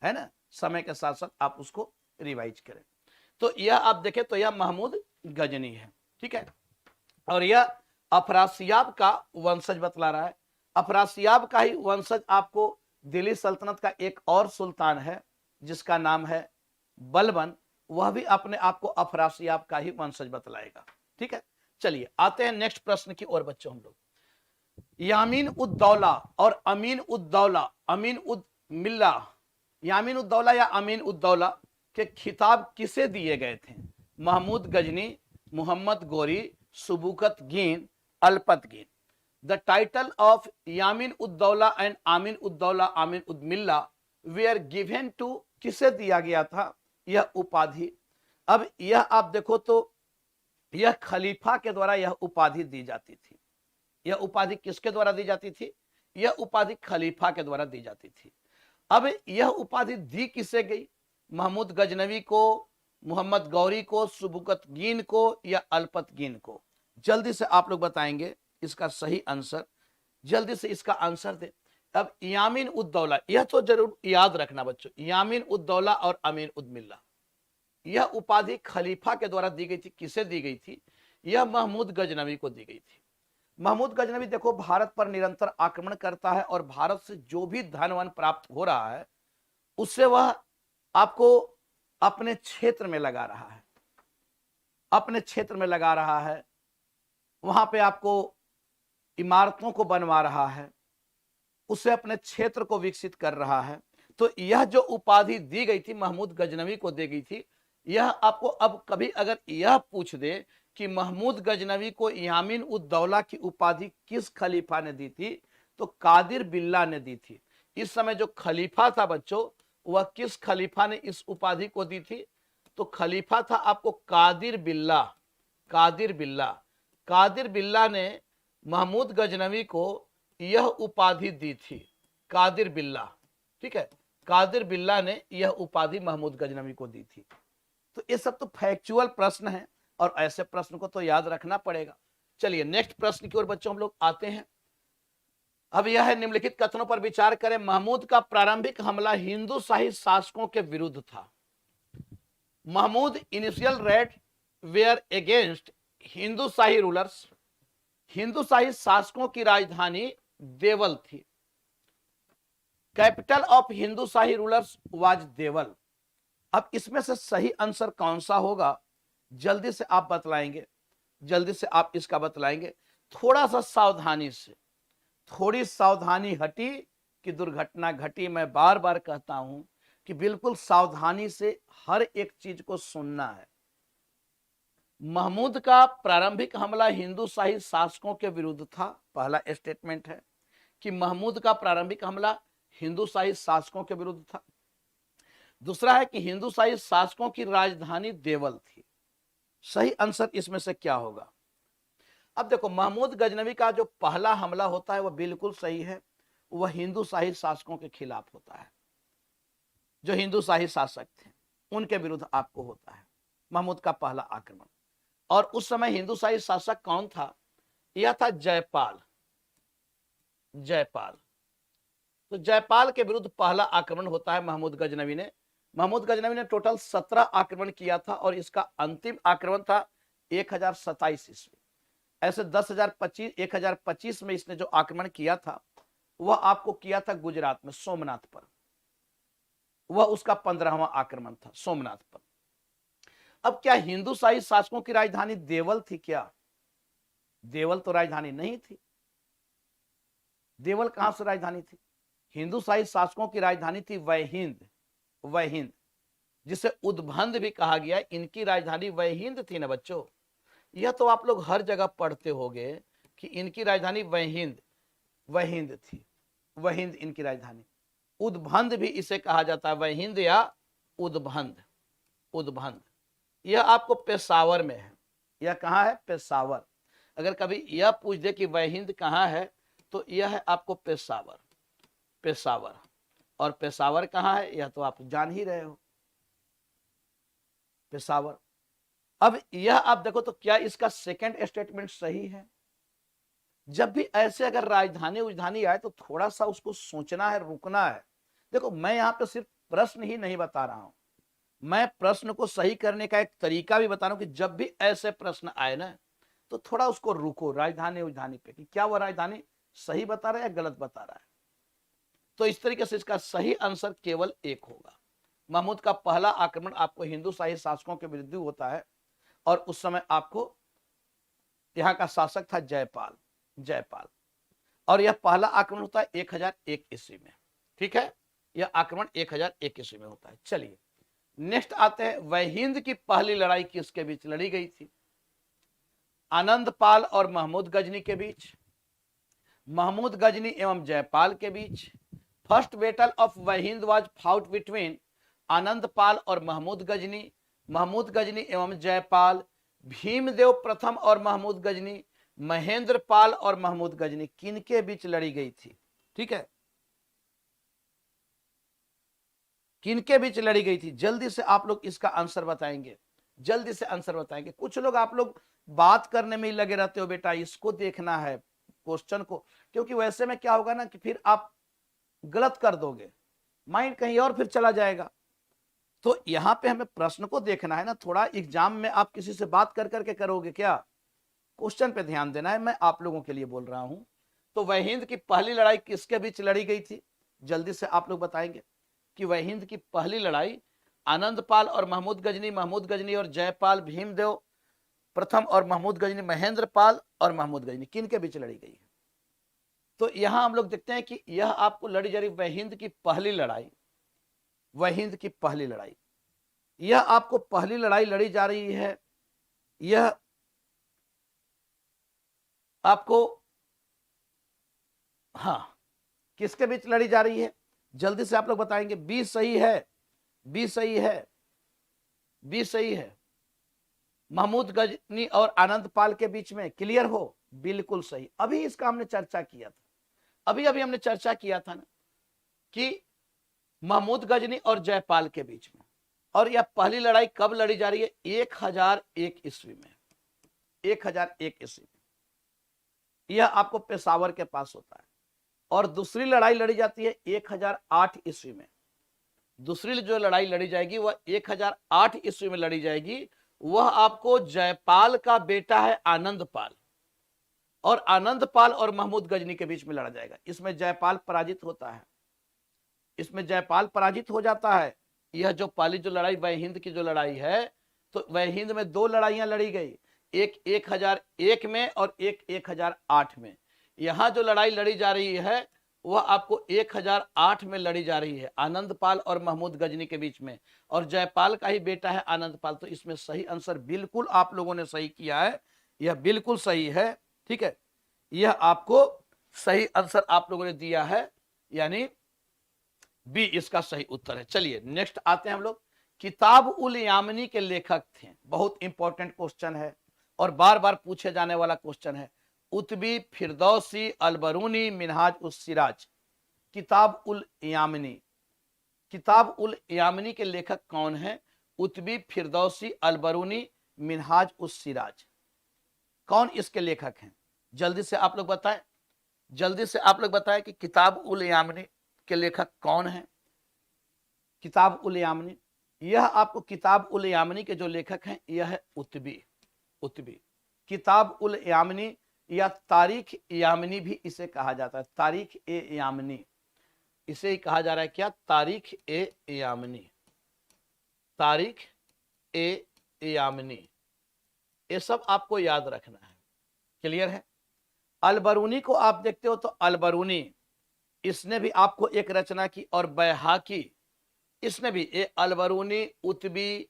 है ना, समय के साथ साथ आप उसको रिवाइज करें। तो यह आप देखें तो यह महमूद गजनी है, ठीक है। और यह अफरासियाब का वंशज बतला रहा है। अफरासियाब का ही वंशज आपको दिल्ली सल्तनत का एक और सुल्तान है जिसका नाम है बलबन, वह भी अपने आप को अफरासियाब का ही वंशज बतलाएगा, ठीक है। चलिए आते हैं नेक्स्ट प्रश्न की ओर बच्चों हम लोग। यामीन उद्दौला और अमीन उद्दौला, अमीन उद मिल्ला, यामीन उद्दौला या अमीन उद्दौला के खिताब किसे दिए गए थे? महमूद गजनी, मोहम्मद गोरी, सुबुकत गिन, Alptigin. The title of Yamin Uddaula and Amin Uddaula, आमीन उद मिल्ला वेयर गिवन टू, किसे दिया गया था यह उपाधि? अब यह आप देखो तो यह खलीफा के द्वारा यह उपाधि दी जाती थी। यह उपाधि किसके द्वारा दी जाती थी? यह उपाधि खलीफा के द्वारा दी जाती थी। अब यह उपाधि दी किसे गई? महमूद गजनवी को, मोहम्मद गौरी को, सुबुकतगीन को या अलपतगीन को? जल्दी से आप लोग बताएंगे इसका सही आंसर, जल्दी से इसका आंसर दे। अब यामीन उद्दौला, यह तो जरूर याद रखना बच्चों, यामीन उद्दौला और अमीन उद्मिल्ला, यह उपाधि खलीफा के द्वारा दी गई थी। किसे दी गई थी? यह महमूद गजनवी को दी गई थी। महमूद गजनवी देखो भारत पर निरंतर आक्रमण करता है और भारत से जो भी धन वन प्राप्त हो रहा है उससे वह आपको अपने क्षेत्र में लगा रहा है, अपने क्षेत्र में लगा रहा है, वहां पे आपको इमारतों को बनवा रहा है, उससे अपने क्षेत्र को विकसित कर रहा है। तो यह जो उपाधि दी गई थी महमूद गजनवी को दी गई थी, यह आपको अब कभी अगर यह पूछ दे कि महमूद गजनवी को यामीन उद्दौला की उपाधि किस खलीफा ने दी थी, तो कादिर बिल्ला ने दी थी। इस समय जो खलीफा था बच्चों, वह किस खलीफा ने इस उपाधि को दी थी? तो खलीफा था आपको कादिर बिल्ला, कादिर बिल्ला। कादिर बिल्ला ने महमूद गजनवी को यह उपाधि दी थी, कादिर बिल्ला, ठीक है। कादिर बिल्ला ने यह उपाधि महमूद गजनवी को दी थी। तो ये सब तो फैक्चुअल प्रश्न है और ऐसे प्रश्न को तो याद रखना पड़ेगा। चलिए नेक्स्ट प्रश्न की ओर बच्चों हम लोग आते हैं। अब यह है, निम्नलिखित कथनों पर विचार करें। महमूद का प्रारंभिक हमला हिंदू शाही शासकों के विरुद्ध था। Mahmud initial raid were against Hindu Shahi rulers. Hindu Shahi शासकों की राजधानी देवल थी। Capital of Hindu Shahi rulers was Deval. अब इसमें से सही आंसर कौन सा होगा, जल्दी से आप बतलाएंगे, जल्दी से आप इसका बतलाएंगे। थोड़ा सा सावधानी से, थोड़ी सावधानी हटी कि दुर्घटना घटी। मैं बार बार कहता हूं कि बिल्कुल सावधानी से हर एक चीज को सुनना है। महमूद का प्रारंभिक हमला हिंदू शाही शासकों के विरुद्ध था, पहला स्टेटमेंट है कि महमूद का प्रारंभिक हमला हिंदू शाही शासकों के विरुद्ध था। दूसरा है कि हिंदू शाही शासकों की राजधानी देवल थी। सही आंसर इसमें से क्या होगा? अब देखो महमूद गजनवी का जो पहला हमला होता है वह बिल्कुल सही है, वह हिंदू शाही शासकों के खिलाफ होता है। जो हिंदू शाही शासक थे उनके विरुद्ध आपको होता है महमूद का पहला आक्रमण। और उस समय हिंदू शाही शासक कौन था? यह था जयपाल, जयपाल। तो जयपाल के विरुद्ध पहला आक्रमण होता है महमूद गजनवी ने। महमूद गजनवी ने टोटल 17 आक्रमण किया था और इसका अंतिम आक्रमण था 1027 ईस्वी। ऐसे 10,025 में इसने जो आक्रमण किया था वह आपको किया था गुजरात में सोमनाथ पर। वह उसका 15वां आक्रमण था सोमनाथ पर। अब क्या हिंदू शाही शासकों की राजधानी देवल थी क्या? देवल तो राजधानी नहीं थी। देवल कहां से राजधानी थी? हिंदू शाही शासकों की राजधानी थी वयहिंद। वयहिंद जिसे उद्भंद भी कहा गया, इनकी राजधानी वयहिंद थी ना बच्चों। यह तो आप लोग हर जगह पढ़ते होंगे कि इनकी राजधानी वयहिंद वयहिंद थी। वयहिंद इनकी राजधानी। उद्भंद भी इसे कहा जाता है, वयहिंद या उद्भंद। उद्भंद यह आपको पेशावर में है। यह कहां है? पेशावर। अगर कभी यह पूछ दे कि वयहिंद कहां है तो यह है आपको पेशावर। पेशावर। और पेशावर कहां है यह तो आप जान ही रहे हो, पेशावर। अब यह आप देखो तो क्या इसका सेकंड स्टेटमेंट सही है? जब भी ऐसे अगर राजधानी उजधानी आए तो थोड़ा सा उसको सोचना है, रुकना है। देखो मैं यहां पे सिर्फ प्रश्न ही नहीं बता रहा हूं, मैं प्रश्न को सही करने का एक तरीका भी बता रहा हूं कि जब भी ऐसे प्रश्न आए ना तो थोड़ा उसको रुको राजधानी उजधानी पे कि क्या वह राजधानी सही बता रहा है या गलत बता रहा है। तो इस तरीके से इसका सही आंसर केवल एक होगा। महमूद का पहला आक्रमण आपको हिंदू शाही शासकों के विरुद्ध होता है और उस समय आपको यहाँ का शासक था जयपाल। जयपाल। और यह पहला आक्रमण होता है 1001 ईस्वी में। ठीक है, यह आक्रमण 1001 ईस्वी में होता है। चलिए नेक्स्ट आते हैं, वयहिंद की पहली लड़ाई किसके बीच लड़ी गई थी? आनंदपाल और महमूद गजनी के बीच, महमूद गजनी एवं जयपाल के बीच। First battle of Waihind was fought between Anandpal और महमूद गजनी, महमूद गजनी एवं जयपाल। भीमदेव प्रथम और महमूद गजनी, महेंद्र पाल और महमूद गजनी, किनके बीच लड़ी गई थी? ठीक है, किनके बीच लड़ी गई थी? जल्दी से आप लोग इसका आंसर बताएंगे, जल्दी से आंसर बताएंगे। कुछ लोग आप लोग बात करने में ही लगे रहते हो, बेटा इसको देखना है क्वेश्चन को, क्योंकि वैसे में क्या होगा ना कि फिर आप गलत कर दोगे, माइंड कहीं और फिर चला जाएगा। तो यहां पे हमें प्रश्न को देखना है ना, थोड़ा एग्जाम में आप किसी से बात कर करके करोगे क्या? क्वेश्चन पे ध्यान देना है, मैं आप लोगों के लिए बोल रहा हूं। तो वयहिंद की पहली लड़ाई किसके बीच लड़ी गई थी? जल्दी से आप लोग बताएंगे कि वयहिंद की पहली लड़ाई आनंदपाल और महमूद गजनी, महमूद गजनी और जयपाल, भीमदेव प्रथम और महमूद गजनी, महेंद्र पाल और महमूद गजनी, किन के बीच लड़ी गई है? तो यहां हम लोग देखते हैं कि यह आपको लड़ी जा रही वयहिंद की पहली लड़ाई। वयहिंद की पहली लड़ाई, यह आपको पहली लड़ाई लड़ी जा रही है। यह आपको हाँ किसके बीच लड़ी जा रही है? जल्दी से आप लोग बताएंगे। बी सही है, बी सही है, बी सही है। महमूद गजनी और आनंदपाल के बीच में। क्लियर हो? बिल्कुल सही। अभी इसका हमने चर्चा किया था, अभी अभी हमने चर्चा किया था ना कि महमूद गजनी और जयपाल के बीच में। और यह पहली लड़ाई कब लड़ी जा रही है? 1001 ईस्वी में। 1001 ईस्वी में यह आपको पेशावर के पास होता है। और दूसरी लड़ाई लड़ी जाती है 1008 ईस्वी में। दूसरी जो लड़ाई लड़ी जाएगी वह 1008 ईस्वी में लड़ी जाएगी। वह आपको जयपाल का बेटा है आनंदपाल, और आनंदपाल और महमूद गजनी के बीच में लड़ा जाएगा। इसमें जयपाल पराजित होता है, इसमें जयपाल पराजित हो जाता है। यह जो पहली जो लड़ाई वयहिंद की जो लड़ाई है, तो वयहिंद में दो लड़ाइयां लड़ी गई, एक 1001 में और एक 1008 में। यहां जो लड़ाई लड़ी जा रही है वह आपको 1008 में लड़ी जा रही है, आनंदपाल और महमूद गजनी के बीच में, और जयपाल का ही बेटा है आनंदपाल। तो इसमें सही आंसर बिल्कुल आप लोगों ने सही किया है, यह बिल्कुल सही है। ठीक है, यह आपको सही आंसर आप लोगों ने दिया है, यानी बी इसका सही उत्तर है। चलिए नेक्स्ट आते हैं हम लोग। किताब उल यामिनी के लेखक थे, बहुत इंपॉर्टेंट क्वेश्चन है और बार बार पूछे जाने वाला क्वेश्चन है। उतबी, फिरदौसी, अलबरूनी, मिनहाज उस सिराज। किताब उल यामिनी, किताब उल यामिनी के लेखक कौन है? उतबी, फिरदौसी, अलबरूनी, मिनहाज उस सिराज, कौन इसके लेखक हैं? जल्दी से आप लोग बताएं, जल्दी से आप लोग बताएं कि किताब उल यामिनी के लेखक कौन है? किताब उल यामिनी, यह आपको किताब उल यामिनी के जो लेखक हैं यह है उतबी। उतबी किताब उल यामिनी या तारीख यामिनी भी इसे कहा जाता है। तारीख ए यामिनी, इसे ही कहा जा रहा है क्या? तारीख ए यामिनी, तारीख ए यामिनी। ये सब आपको याद रखना है। क्लियर है? अलबरूनी को आप देखते हो तो अलबरूनी, इसने भी आपको एक रचना की, और बैहाकी, इसने भी, ये अलबरूनी, उतबी,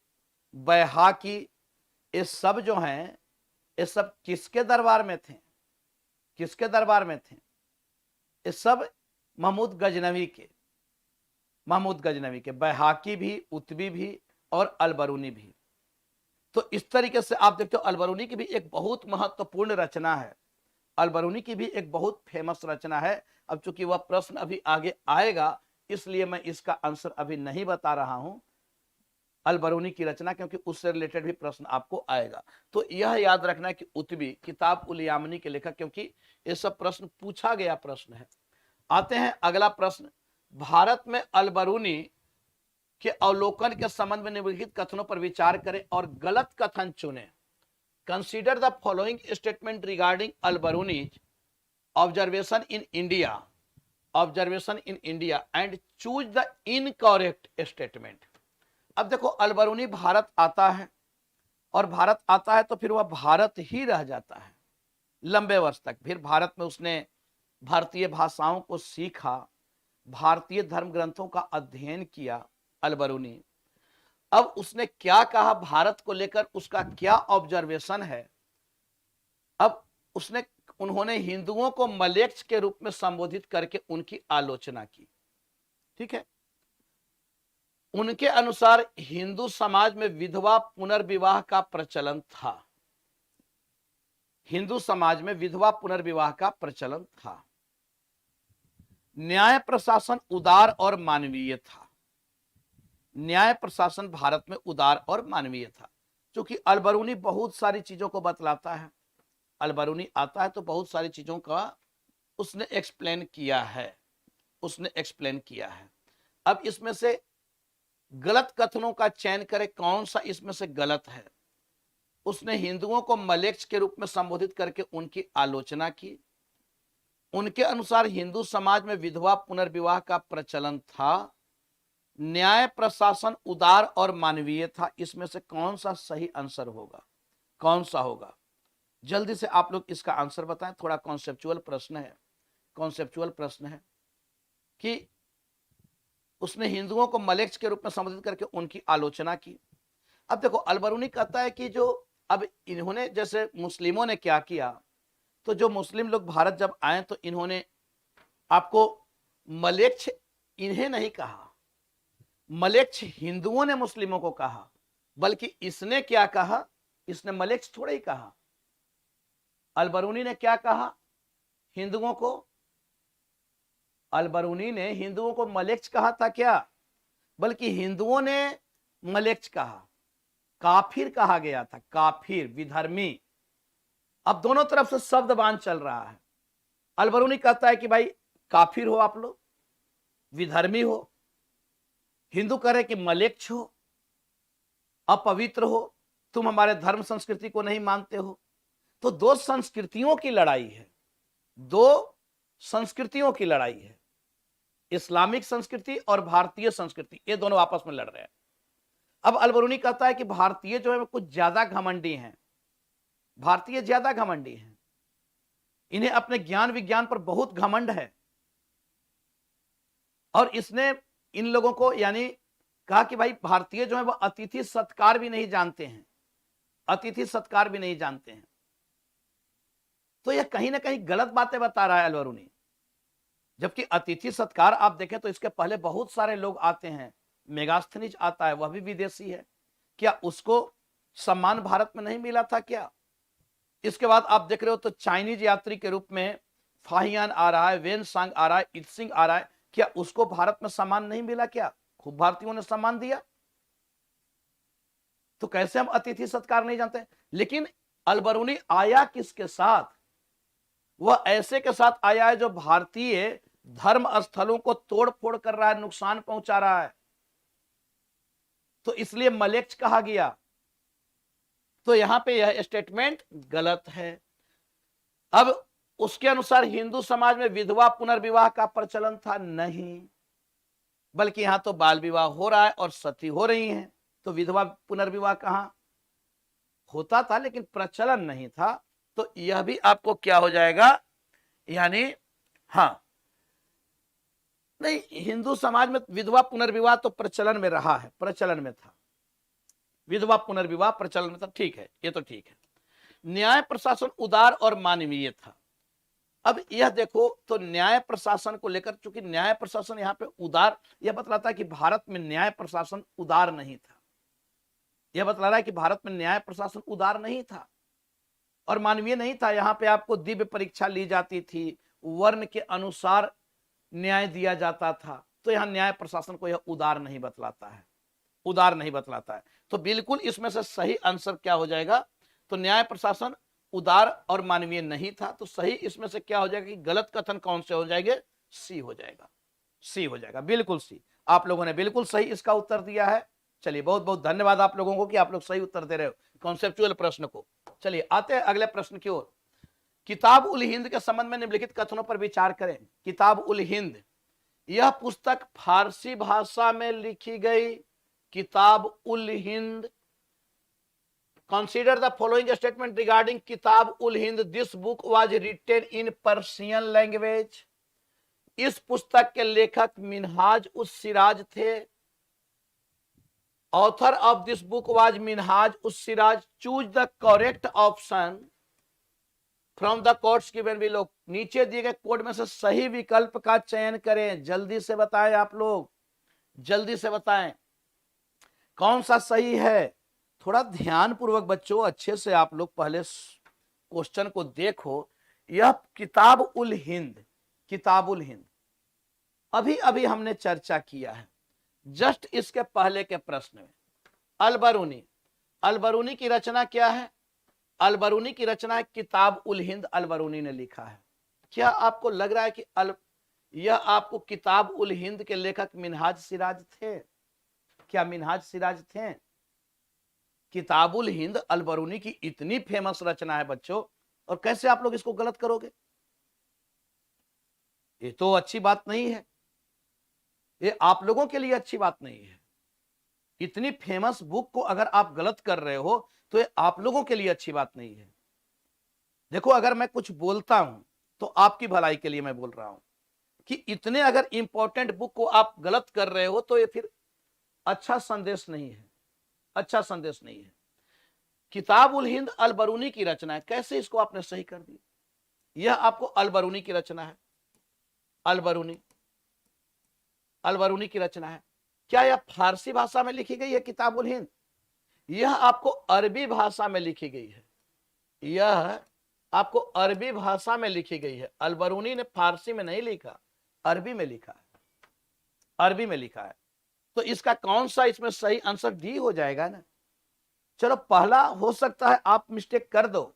बैहाकी, ये सब जो हैं, ये सब किसके दरबार में थे? किसके दरबार में थे? ये सब महमूद गजनवी के, महमूद गजनवी के। बैहाकी भी, उतबी भी और अलबरूनी भी। तो इस तरीके से आप देखते हो अलबरूनी की भी एक बहुत महत्वपूर्ण रचना है, अलबरूनी की भी एक बहुत फेमस रचना है। अब चूंकि वह प्रश्न अभी आगे आएगा, इसलिए मैं इसका आंसर अभी नहीं बता रहा हूं, अलबरूनी की रचना, क्योंकि उससे रिलेटेड भी प्रश्न आपको आएगा। तो यह याद रखना है कि उतबी, किताब उल यामिनी के लेखक, क्योंकि ये सब प्रश्न पूछा गया प्रश्न है। आते हैं अगला प्रश्न। भारत में अलबरूनी के अवलोकन के संबंध में निम्नलिखित कथनों पर विचार करें और गलत कथन चुनें। Consider the following statement regarding Alberuni's observation in India, observation in India and choose the incorrect statement. अब देखो, अलबरूनी भारत आता है, और भारत आता है तो फिर वह भारत ही रह जाता है लंबे वर्ष तक। फिर भारत में उसने भारतीय भाषाओं को सीखा, भारतीय धर्म ग्रंथों का अध्ययन किया अलबरूनी। अब उसने क्या कहा भारत को लेकर, उसका क्या ऑब्जर्वेशन है? अब उन्होंने हिंदुओं को मलेच्छ के रूप में संबोधित करके उनकी आलोचना की। ठीक है? उनके अनुसार हिंदू समाज में विधवा पुनर्विवाह का प्रचलन था, हिंदू समाज में विधवा पुनर्विवाह का प्रचलन था। न्याय प्रशासन उदार और मानवीय था, न्याय प्रशासन भारत में उदार और मानवीय था। क्योंकि अलबरूनी बहुत सारी चीजों को बतलाता है, अलबरूनी आता है तो बहुत सारी चीजों का उसने एक्सप्लेन किया है, उसने एक्सप्लेन किया है। अब इसमें से गलत कथनों का चयन करें, कौन सा इसमें से गलत है। उसने हिंदुओं को मलेच्छ के रूप में संबोधित करके उनकी आलोचना की। उनके अनुसार हिंदू समाज में विधवा पुनर्विवाह का प्रचलन था। न्याय प्रशासन उदार और मानवीय था। इसमें से कौन सा सही आंसर होगा, कौन सा होगा? जल्दी से आप लोग इसका आंसर बताएं। थोड़ा कॉन्सेप्चुअल प्रश्न है, कॉन्सेप्चुअल प्रश्न है कि उसने हिंदुओं को मलेच्छ के रूप में संबोधित करके उनकी आलोचना की। अब देखो, अलबरूनी कहता है कि जो अब इन्होंने, जैसे मुस्लिमों ने क्या किया, तो जो मुस्लिम लोग भारत जब आए तो इन्होंने आपको मलेच्छ इन्हें नहीं कहा, मलेच्छ हिंदुओं ने मुस्लिमों को कहा। बल्कि इसने क्या कहा, इसने मलेच्छ थोड़ा ही कहा। अलबरूनी ने क्या कहा हिंदुओं को? अलबरूनी ने हिंदुओं को मलेच्छ कहा था क्या? बल्कि हिंदुओं ने मलेच्छ कहा, काफिर कहा गया था, काफिर, विधर्मी। अब दोनों तरफ से शब्दबान चल रहा है। अलबरूनी कहता है कि भाई काफिर हो आप लोग, विधर्मी हो। हिंदू कह रहे कि मलेच्छ हो, अपवित्र हो, तुम हमारे धर्म संस्कृति को नहीं मानते हो। तो दो संस्कृतियों की लड़ाई है, दो संस्कृतियों की लड़ाई है। इस्लामिक संस्कृति और भारतीय संस्कृति, ये दोनों आपस में लड़ रहे हैं। अब अलबरूनी कहता है कि भारतीय जो है कुछ ज्यादा घमंडी हैं, भारतीय ज्यादा घमंडी हैं, इन्हें अपने ज्ञान विज्ञान पर बहुत घमंड है। और इसने इन लोगों को यानी कहा कि भाई भारतीय जो है वो अतिथि सत्कार भी नहीं जानते हैं, अतिथि सत्कार भी नहीं जानते हैं। तो यह कहीं ना कहीं गलत बातें बता रहा है अलबरूनी। जबकि अतिथि सत्कार आप देखें तो इसके पहले बहुत सारे लोग आते हैं, मेगास्थनीज आता है, वह भी विदेशी है, क्या उसको सम्मान भारत में नहीं मिला था क्या? इसके बाद आप देख रहे हो तो चाइनीज यात्री के रूप में फाहियान आ रहा है, वेन सांग आ रहा है, इत्सिंग आ रहा है, क्या उसको भारत में सम्मान नहीं मिला क्या? खूब भारतीयों ने सम्मान दिया। तो कैसे हम अतिथि सत्कार नहीं जानते? लेकिन अलबरूनी आया किसके साथ? वह ऐसे के साथ आया है जो भारतीय धर्म स्थलों को तोड़ फोड़ कर रहा है, नुकसान पहुंचा रहा है। तो इसलिए मलेच्छ कहा गया। तो यहां पे यह स्टेटमेंट गलत है। अब उसके अनुसार हिंदू समाज में विधवा पुनर्विवाह का प्रचलन था? नहीं, बल्कि यहां तो बाल विवाह हो रहा है और सती हो रही हैं, तो विधवा पुनर्विवाह कहां होता था, लेकिन प्रचलन नहीं था। तो यह भी आपको क्या हो जाएगा, यानी हाँ, नहीं, हिंदू समाज में विधवा पुनर्विवाह तो प्रचलन में रहा है, प्रचलन में था, विधवा पुनर्विवाह प्रचलन में था, ठीक है, ये तो ठीक है। न्याय प्रशासन उदार और मानवीय था। अब यह देखो, तो न्याय प्रशासन को लेकर, चूंकि न्याय प्रशासन यहाँ पे उदार, यह बतलाता है कि भारत में न्याय प्रशासन उदार नहीं था। यह बतला रहा है कि भारत में न्याय प्रशासन उदार नहीं था और मानवीय नहीं था। यहाँ पे आपको दिव्य परीक्षा ली जाती थी, वर्ण के अनुसार न्याय दिया जाता था। तो यहाँ न्याय प्रशासन को यह उदार नहीं बतलाता है, उदार नहीं बतलाता है। तो बिल्कुल इसमें से सही आंसर क्या हो जाएगा, तो न्याय प्रशासन उदार और मानवीय नहीं था। तो सही इसमें से क्या हो जाएगा कि गलत कथन कौन से हो जाएंगे, सी हो जाएगा, सी हो जाएगा, बिल्कुल सी। आप लोगों ने बिल्कुल सही इसका उत्तर दिया है। चलिए, बहुत बहुत धन्यवाद आप लोगों को कि आप लोग सही उत्तर दे रहे हो कॉन्सेप्चुअल प्रश्न को। चलिए आते हैं अगले प्रश्न की ओर। किताब उल हिंद के संबंध में निम्नलिखित कथनों पर विचार करें। किताब उल हिंद, यह पुस्तक फारसी भाषा में लिखी गई। Kitab ul Hind, consider the following statement regarding Kitab ul Hind. This book was written in Persian language. इस पुस्तक के लेखक मिनहाज उस सिराज थे। Author of this book was Minhaj us Siraj. Choose the correct option from the codes given below. नीचे दिए गए कोड में से सही विकल्प का चयन करें। जल्दी से बताएं आप लोग, जल्दी से बताएं कौन सा सही है। थोड़ा ध्यान पूर्वक बच्चों, अच्छे से आप लोग पहले क्वेश्चन को देखो। यह किताब उल हिंद, किताब उल हिंद अभी अभी हमने चर्चा किया है, जस्ट इसके पहले के प्रश्न में। अल-बरूनी, अल-बरूनी की रचना क्या है? अल-बरूनी की रचना किताब उल हिंद अल-बरूनी ने लिखा है। क्या आपको लग रहा है कि यह आपको किताब उल हिंद के लेखक मिनहाज सिराज थे? क्या मिनहाज सिराज थे? किताबुल हिंद अल-बरूनी की इतनी फेमस रचना है बच्चों, और कैसे आप लोग इसको गलत करोगे? ये तो अच्छी बात नहीं है, ये आप लोगों के लिए अच्छी बात नहीं है। इतनी फेमस बुक को अगर आप गलत कर रहे हो तो ये आप लोगों के लिए अच्छी बात नहीं है। देखो, अगर मैं कुछ बोलता हूं तो आपकी भलाई के लिए मैं बोल रहा हूं कि इतने अगर इंपॉर्टेंट बुक को आप गलत कर रहे हो तो ये फिर अच्छा संदेश नहीं है, अच्छा संदेश नहीं है। किताब उल हिंद अल-बरूनी की रचना है, कैसे इसको आपने सही कर दिया? यह आपको अल-बरूनी की रचना है, अल-बरूनी, अल-बरूनी की रचना है। क्या यह फारसी भाषा में लिखी गई है किताब उल हिंद? यह आपको अरबी भाषा में लिखी गई है, यह आपको अरबी भाषा में लिखी गई है। अल-बरूनी ने फारसी में नहीं लिखा, अरबी में लिखा है, अरबी में लिखा है। तो इसका कौन सा इसमें सही आंसर डी हो जाएगा ना। चलो, पहला हो सकता है आप मिस्टेक कर दो,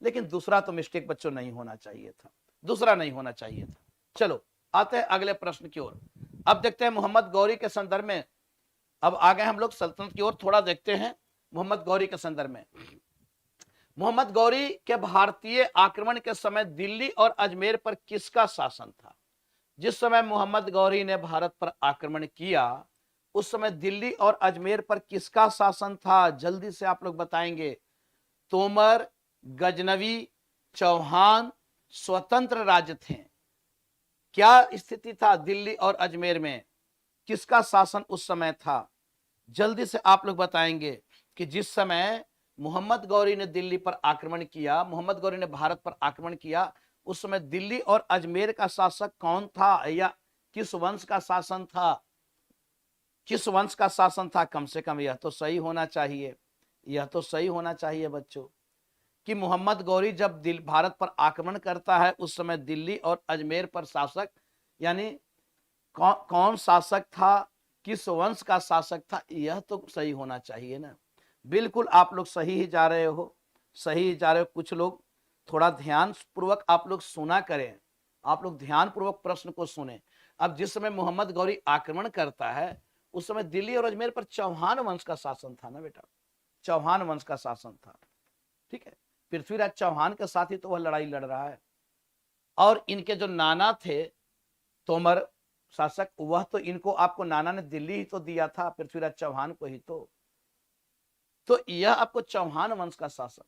लेकिन दूसरा तो मिस्टेक बच्चों नहीं होना चाहिए था, दूसरा नहीं होना चाहिए था। चलो आते हैं अगले प्रश्न की ओर। अब देखते हैं मोहम्मद गौरी के संदर्भ में, अब आ गए हम लोग सल्तनत की ओर, थोड़ा देखते हैं मोहम्मद गौरी के संदर्भ में। मोहम्मद गौरी के भारतीय आक्रमण के समय दिल्ली और अजमेर पर किसका शासन था? जिस समय मोहम्मद गौरी ने भारत पर आक्रमण किया उस समय दिल्ली और अजमेर पर किसका शासन था? जल्दी से आप लोग बताएंगे। तोमर, गजनवी, चौहान, स्वतंत्र राज्य थे। क्या स्थिति था दिल्ली और अजमेर में? किसका शासन उस समय था? जल्दी से आप लोग बताएंगे कि जिस समय मोहम्मद गौरी ने दिल्ली पर आक्रमण किया, मोहम्मद गौरी ने भारत पर आक्रमण किया, उस समय दिल्ली और अजमेर का शासक कौन था, या किस वंश का शासन था? किस वंश का शासन था? कम से कम यह तो सही होना चाहिए, यह तो सही होना चाहिए बच्चों कि मोहम्मद गौरी जब भारत पर आक्रमण करता है उस समय दिल्ली और अजमेर पर शासक, यानी कौन शासक था, किस वंश का शासक था, यह तो सही होना चाहिए ना। बिल्कुल आप लोग सही ही जा रहे हो, सही ही जा रहे हो। कुछ लोग थोड़ा ध्यान पूर्वक आप लोग सुना करें, आप लोग ध्यान पूर्वक प्रश्न को सुने। अब जिस समय मोहम्मद गौरी आक्रमण करता है उस समय दिल्ली और अजमेर पर चौहान वंश का शासन था ना बेटा, चौहान वंश का शासन था। ठीक है, पृथ्वीराज चौहान के साथ ही तो वह लड़ाई लड़ रहा है। और इनके जो नाना थे तोमर शासक, वह तो इनको आपको नाना ने दिल्ली ही तो दिया था, पृथ्वीराज चौहान को ही तो यह आपको चौहान वंश का शासक,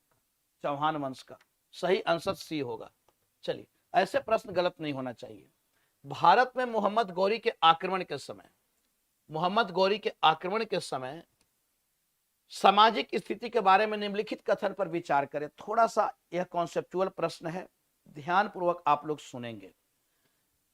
चौहान वंश का। सही आंसर सी होगा। चलिए, ऐसे प्रश्न गलत नहीं होना चाहिए। भारत में मोहम्मद गौरी के आक्रमण के समय, मोहम्मद गौरी के आक्रमण के समय सामाजिक स्थिति के बारे में निम्नलिखित कथन पर विचार करें। थोड़ा सा यह कॉन्सेप्चुअल प्रश्न है, ध्यानपूर्वक आप लोग सुनेंगे।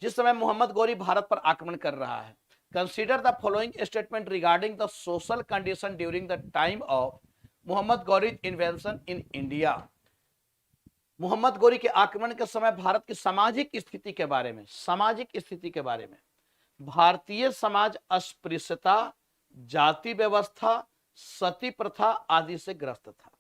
जिस समय मोहम्मद गौरी भारत पर आक्रमण कर रहा है, consider the following statement regarding the social condition during the time of Mohammad Ghori invention in India. Mohammad Ghori के आक्रमण के समय भारत की सामाजिक स्थिति के बारे में, सामाजिक स्थिति के बारे में। भारतीय समाज अस्पृश्यता, जाति व्यवस्था, सती प्रथा आदि से ग्रस्त था।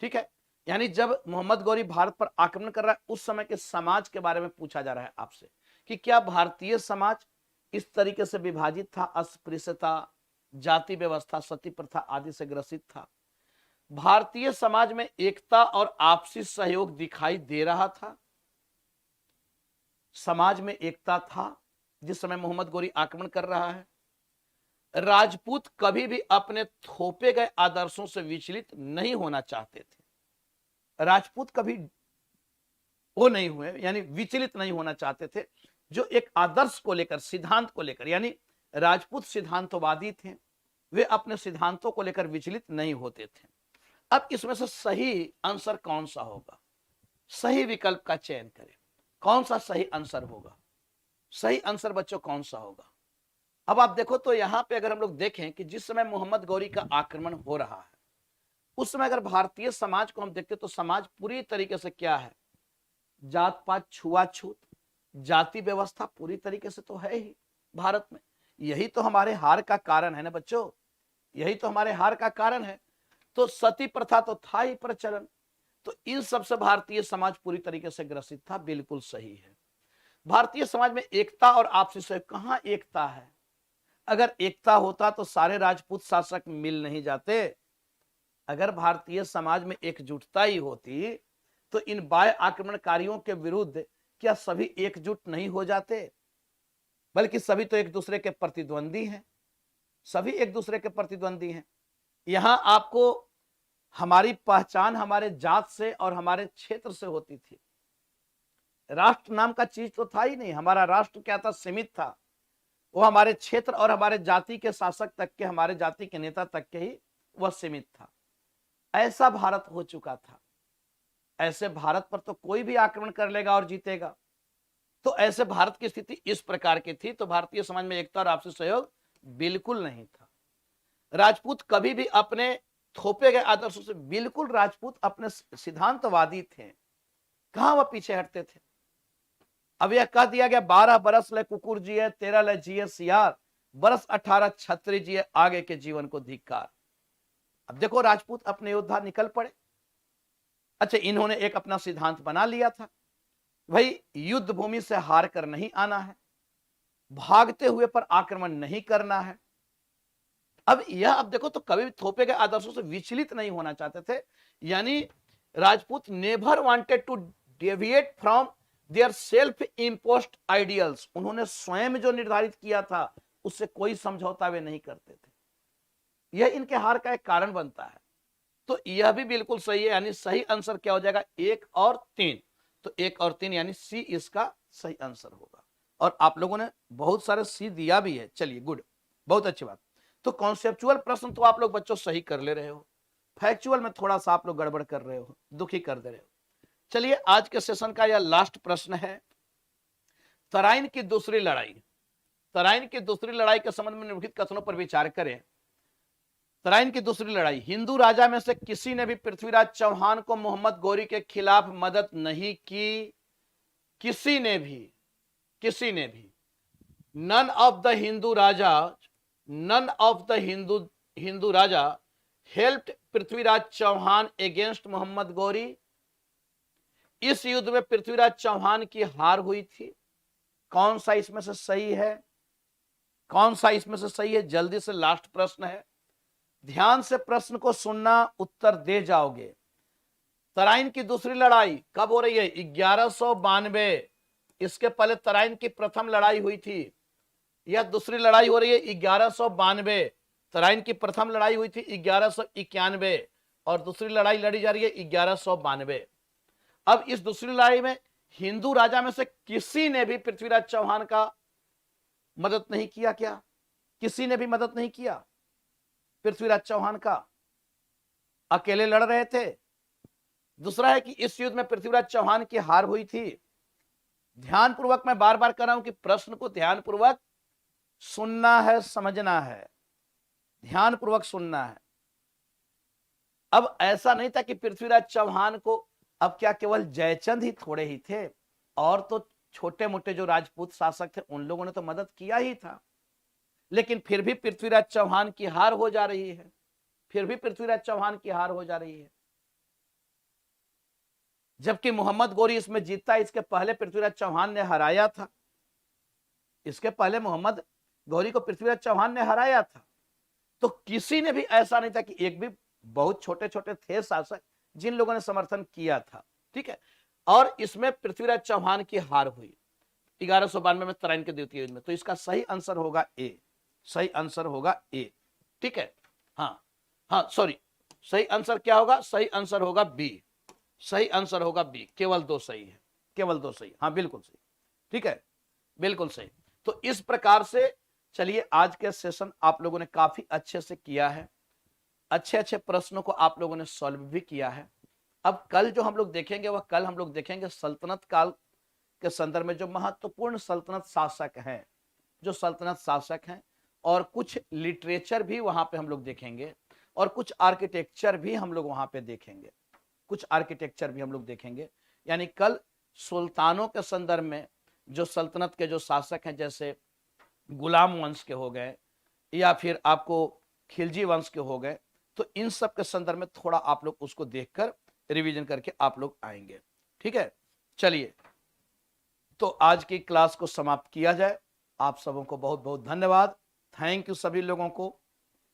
ठीक है, यानी जब मोहम्मद गौरी भारत पर आक्रमण कर रहा है, उस समय के समाज के बारे में पूछा जा रहा है आपसे कि क्या भारतीय समाज इस तरीके से विभाजित था, अस्पृश्यता, जाति व्यवस्था, सती प्रथा आदि से ग्रसित था। भारतीय समाज में एकता और आपसी सहयोग दिखाई दे रहा था। समाज में एकता था जिस समय मोहम्मद गौरी आक्रमण कर रहा है। राजपूत कभी भी अपने थोपे गए आदर्शों से विचलित नहीं होना चाहते थे। राजपूत कभी वो नहीं हुए, यानी विचलित नहीं होना चाहते थे। जो एक आदर्श को लेकर, सिद्धांत को लेकर, यानी राजपूत सिद्धांतवादी थे, वे अपने सिद्धांतों को लेकर विचलित नहीं होते थे। अब इसमें से सही आंसर कौन सा होगा? सही विकल्प का चयन करें। कौन सा सही आंसर होगा? सही आंसर बच्चों कौन सा होगा? अब आप देखो तो यहां पे अगर हम लोग देखें कि जिस समय मोहम्मद गौरी का आक्रमण हो रहा है, उस समय अगर भारतीय समाज को हम देखते तो समाज पूरी तरीके से क्या है? जात पात, छुआछूत, जाति व्यवस्था पूरी तरीके से तो है ही भारत में। यही तो हमारे हार का कारण है ना बच्चों, यही तो हमारे हार का कारण है। तो सती प्रथा तो था ही प्रचलन। तो इन सबसे भारतीय समाज पूरी तरीके से ग्रसित था। बिल्कुल सही है। भारतीय समाज में एकता और आपसी सहयोग, कहां एकता है? अगर एकता होता तो सारे राजपूत शासक मिल नहीं जाते। अगर भारतीय समाज में एकजुटता ही होती तो इन बाह्य आक्रमणकारियों के विरुद्ध क्या सभी एकजुट नहीं हो जाते? बल्कि सभी तो एक दूसरे के प्रतिद्वंदी हैं, सभी एक दूसरे के प्रतिद्वंदी हैं। यहां आपको हमारी पहचान हमारे जात से और हमारे क्षेत्र से होती थी। राष्ट्र नाम का चीज तो था ही नहीं। हमारा राष्ट्र क्या था? सीमित था। वो हमारे क्षेत्र और हमारे जाति के शासक तक के, हमारे जाति के नेता तक के ही वह सीमित था। ऐसा भारत हो चुका था। ऐसे भारत पर तो कोई भी आक्रमण कर लेगा और जीतेगा। तो ऐसे भारत की स्थिति इस प्रकार की थी। तो भारतीय समाज में एकता और आपसी सहयोग बिल्कुल नहीं था। राजपूत कभी भी अपने थोपे गए आदर्शों से, बिल्कुल राजपूत अपने सिद्धांतवादी थे, कहां वह पीछे हटते थे। अब यह कह दिया गया 12 बरस ले कुकुर जिए, 13 ले जिए सियार, बरस 18 छत्री जिए, आगे के जीवन को धिक्कार। अब देखो राजपूत अपने योद्धा निकल पड़े। अच्छा, इन्होंने एक अपना सिद्धांत बना लिया था, भाई युद्ध भूमि से हार कर नहीं आना है, भागते हुए पर आक्रमण नहीं करना है। अब देखो तो कभी भी थोपे गए आदर्शों से विचलित नहीं होना चाहते थे। यानी Rajput never wanted to deviate from their self imposed ideals. उन्होंने स्वयं जो निर्धारित किया था उससे कोई समझौता वे नहीं करते थे। यह इनके हार का एक कारण बनता है। तो यह भी बिल्कुल सही है। यानी सही आंसर क्या हो जाएगा? 1 और 3। तो 1 और 3 यानी सी इसका सही आंसर होगा। और आप लोगों ने बहुत सारे सी दिया भी है। चलिए, गुड, बहुत अच्छी बात। तो कॉन्सेप्चुअल प्रश्न तो आप लोग बच्चों सही कर ले रहे हो, फैक्चुअल में थोड़ा सा आप लोग गड़बड़ कर रहे हो, दुखी कर दे रहे हो। चलिए, आज के सेशन का यह लास्ट प्रश्न है। तराइन की दूसरी लड़ाई, तराइन की दूसरी लड़ाई के संबंध में निम्नलिखित कथनों पर विचार करें। तराइन की दूसरी लड़ाई, हिंदू राजा में से किसी ने भी पृथ्वीराज चौहान को मोहम्मद गौरी के खिलाफ मदद नहीं की। किसी ने भी none of the Hindu raja, none of the Hindu raja helped Prithviraj Chauhan against Mohammad Ghori. इस युद्ध में पृथ्वीराज चौहान की हार हुई थी। कौन सा इसमें से सही है? कौन सा इसमें से सही है? जल्दी से लास्ट प्रश्न है। ध्यान से प्रश्न को सुनना, उत्तर दे जाओगे। तराइन की दूसरी लड़ाई कब हो रही है? 1192। इसके पहले तराइन की प्रथम लड़ाई हुई थी, यह दूसरी लड़ाई हो रही है 1192। तराइन की प्रथम लड़ाई हुई थी 1191 और दूसरी लड़ाई लड़ी जा रही है 1192। अब इस दूसरी लड़ाई में हिंदू राजा में से किसी ने भी पृथ्वीराज चौहान का मदद नहीं किया क्या? किसी ने भी मदद नहीं किया पृथ्वीराज चौहान का, अकेले लड़ रहे थे। दूसरा है कि इस युद्ध में पृथ्वीराज चौहान की हार हुई थी। ध्यानपूर्वक मैं बार बार कर रहा हूं कि प्रश्न को ध्यानपूर्वक सुनना है, समझना है, ध्यानपूर्वक सुनना है। अब ऐसा नहीं था कि पृथ्वीराज चौहान को, अब क्या केवल जयचंद ही थोड़े ही थे, और तो छोटे मोटे जो राजपूत शासक थे उन लोगों ने तो मदद किया ही था, लेकिन फिर भी पृथ्वीराज चौहान की हार हो जा रही है, फिर भी पृथ्वीराज चौहान की हार हो जा रही है। जबकि मोहम्मद गौरी इसमें जीतता, इसके पहले पृथ्वीराज चौहान ने हराया था, इसके पहले मोहम्मद गौरी को पृथ्वीराज चौहान ने हराया था। तो किसी ने भी ऐसा नहीं था कि एक भी, बहुत छोटे छोटे थे शासक जिन लोगों ने समर्थन किया था, ठीक है। और इसमें पृथ्वीराज चौहान की हार हुई 1192 में तराइन के द्वितीय युद्ध में। तो इसका सही आंसर होगा ए, सही आंसर होगा ए, ठीक है। हाँ हाँ सॉरी, सही आंसर क्या होगा? सही आंसर होगा बी, सही आंसर होगा बी। केवल दो सही है, केवल दो सही, हाँ बिल्कुल सही, ठीक है, बिल्कुल सही। तो इस प्रकार से चलिए, आज के सेशन आप लोगों ने काफी अच्छे से किया है, अच्छे अच्छे प्रश्नों को आप लोगों ने सॉल्व भी किया है। अब कल जो हम लोग देखेंगे वह कल हम लोग देखेंगे सल्तनत काल के संदर्भ में जो महत्वपूर्ण सल्तनत शासक हैं, जो सल्तनत शासक हैं, और कुछ लिटरेचर भी वहां पे हम लोग देखेंगे, और कुछ आर्किटेक्चर भी हम लोग वहां पे देखेंगे, कुछ आर्किटेक्चर भी हम लोग देखेंगे। यानी कल सुल्तानों के संदर्भ में जो सल्तनत के जो शासक हैं, जैसे गुलाम वंश के हो गए या फिर आपको खिलजी वंश के हो गए, तो इन सब के संदर्भ में थोड़ा आप लोग उसको देखकर रिवीजन करके आप लोग आएंगे, ठीक है। चलिए, तो आज की क्लास को समाप्त किया जाए। आप सबों को बहुत बहुत धन्यवाद, थैंक यू सभी लोगों को।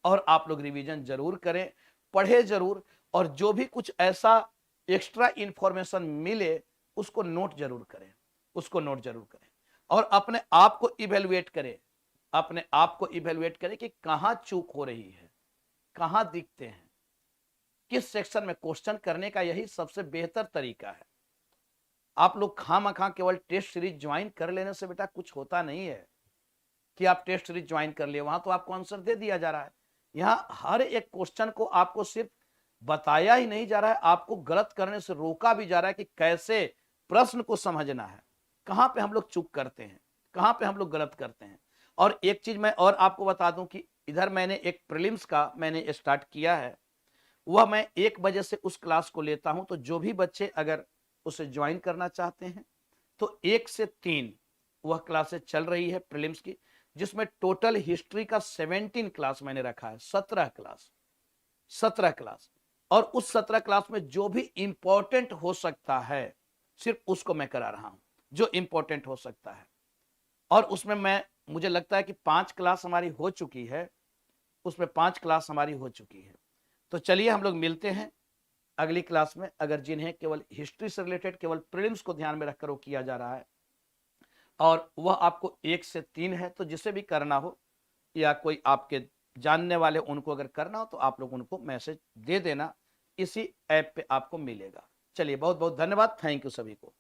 और आप लोग रिवीजन जरूर करें, पढ़े जरूर, और जो भी कुछ ऐसा एक्स्ट्रा इंफॉर्मेशन मिले उसको नोट जरूर करें, उसको नोट जरूर करें, और अपने आप को इवेलुएट करें, अपने आप को इवेलुएट करें कि कहां चूक हो रही है, कहां दिखते हैं, किस सेक्शन में। क्वेश्चन करने का यही सबसे बेहतर तरीका है। आप लोग खामखा केवल टेस्ट सीरीज ज्वाइन कर लेने से बेटा कुछ होता नहीं है कि आप टेस्ट सीरीज ज्वाइन कर लिए, वहां तो आपको आंसर दे दिया जा रहा है। यहां हर एक क्वेश्चन को आपको सिर्फ बताया ही नहीं जा रहा है, आपको गलत करने से रोका भी जा रहा है कि कैसे प्रश्न को समझना है, कहां पे हम लोग चूक करते हैं, कहां पे हम लोग गलत करते हैं। और एक चीज मैं और आपको बता दूं कि इधर मैंने एक प्रीलिम्स का मैंने स्टार्ट किया है, वह मैं 1 बजे से उस क्लास को लेता हूं। तो जो भी बच्चे अगर उसे ज्वाइन करना चाहते हैं तो 1 से 3 वह क्लासेस चल रही है प्रीलिम्स की, जिसमें टोटल हिस्ट्री का 17 क्लास मैंने रखा है, 17 क्लास, 17 क्लास। और उस 17 क्लास में जो भी इंपॉर्टेंट हो सकता है सिर्फ उसको मैं करा रहा हूं, जो इंपॉर्टेंट हो सकता है। और उसमें मुझे लगता है कि 5 क्लास हमारी हो चुकी है, उसमें 5 क्लास हमारी हो चुकी है। तो चलिए हम लोग मिलते हैं अगली क्लास में। अगर जिन्हें केवल हिस्ट्री से रिलेटेड केवल प्रीलिम्स को ध्यान में रखकर वो किया जा रहा है और वह आपको 1 से 3 है, तो जिसे भी करना हो या कोई आपके जानने वाले उनको अगर करना हो तो आप लोग उनको मैसेज दे देना, इसी ऐप पे आपको मिलेगा। चलिए, बहुत बहुत धन्यवाद, थैंक यू सभी को।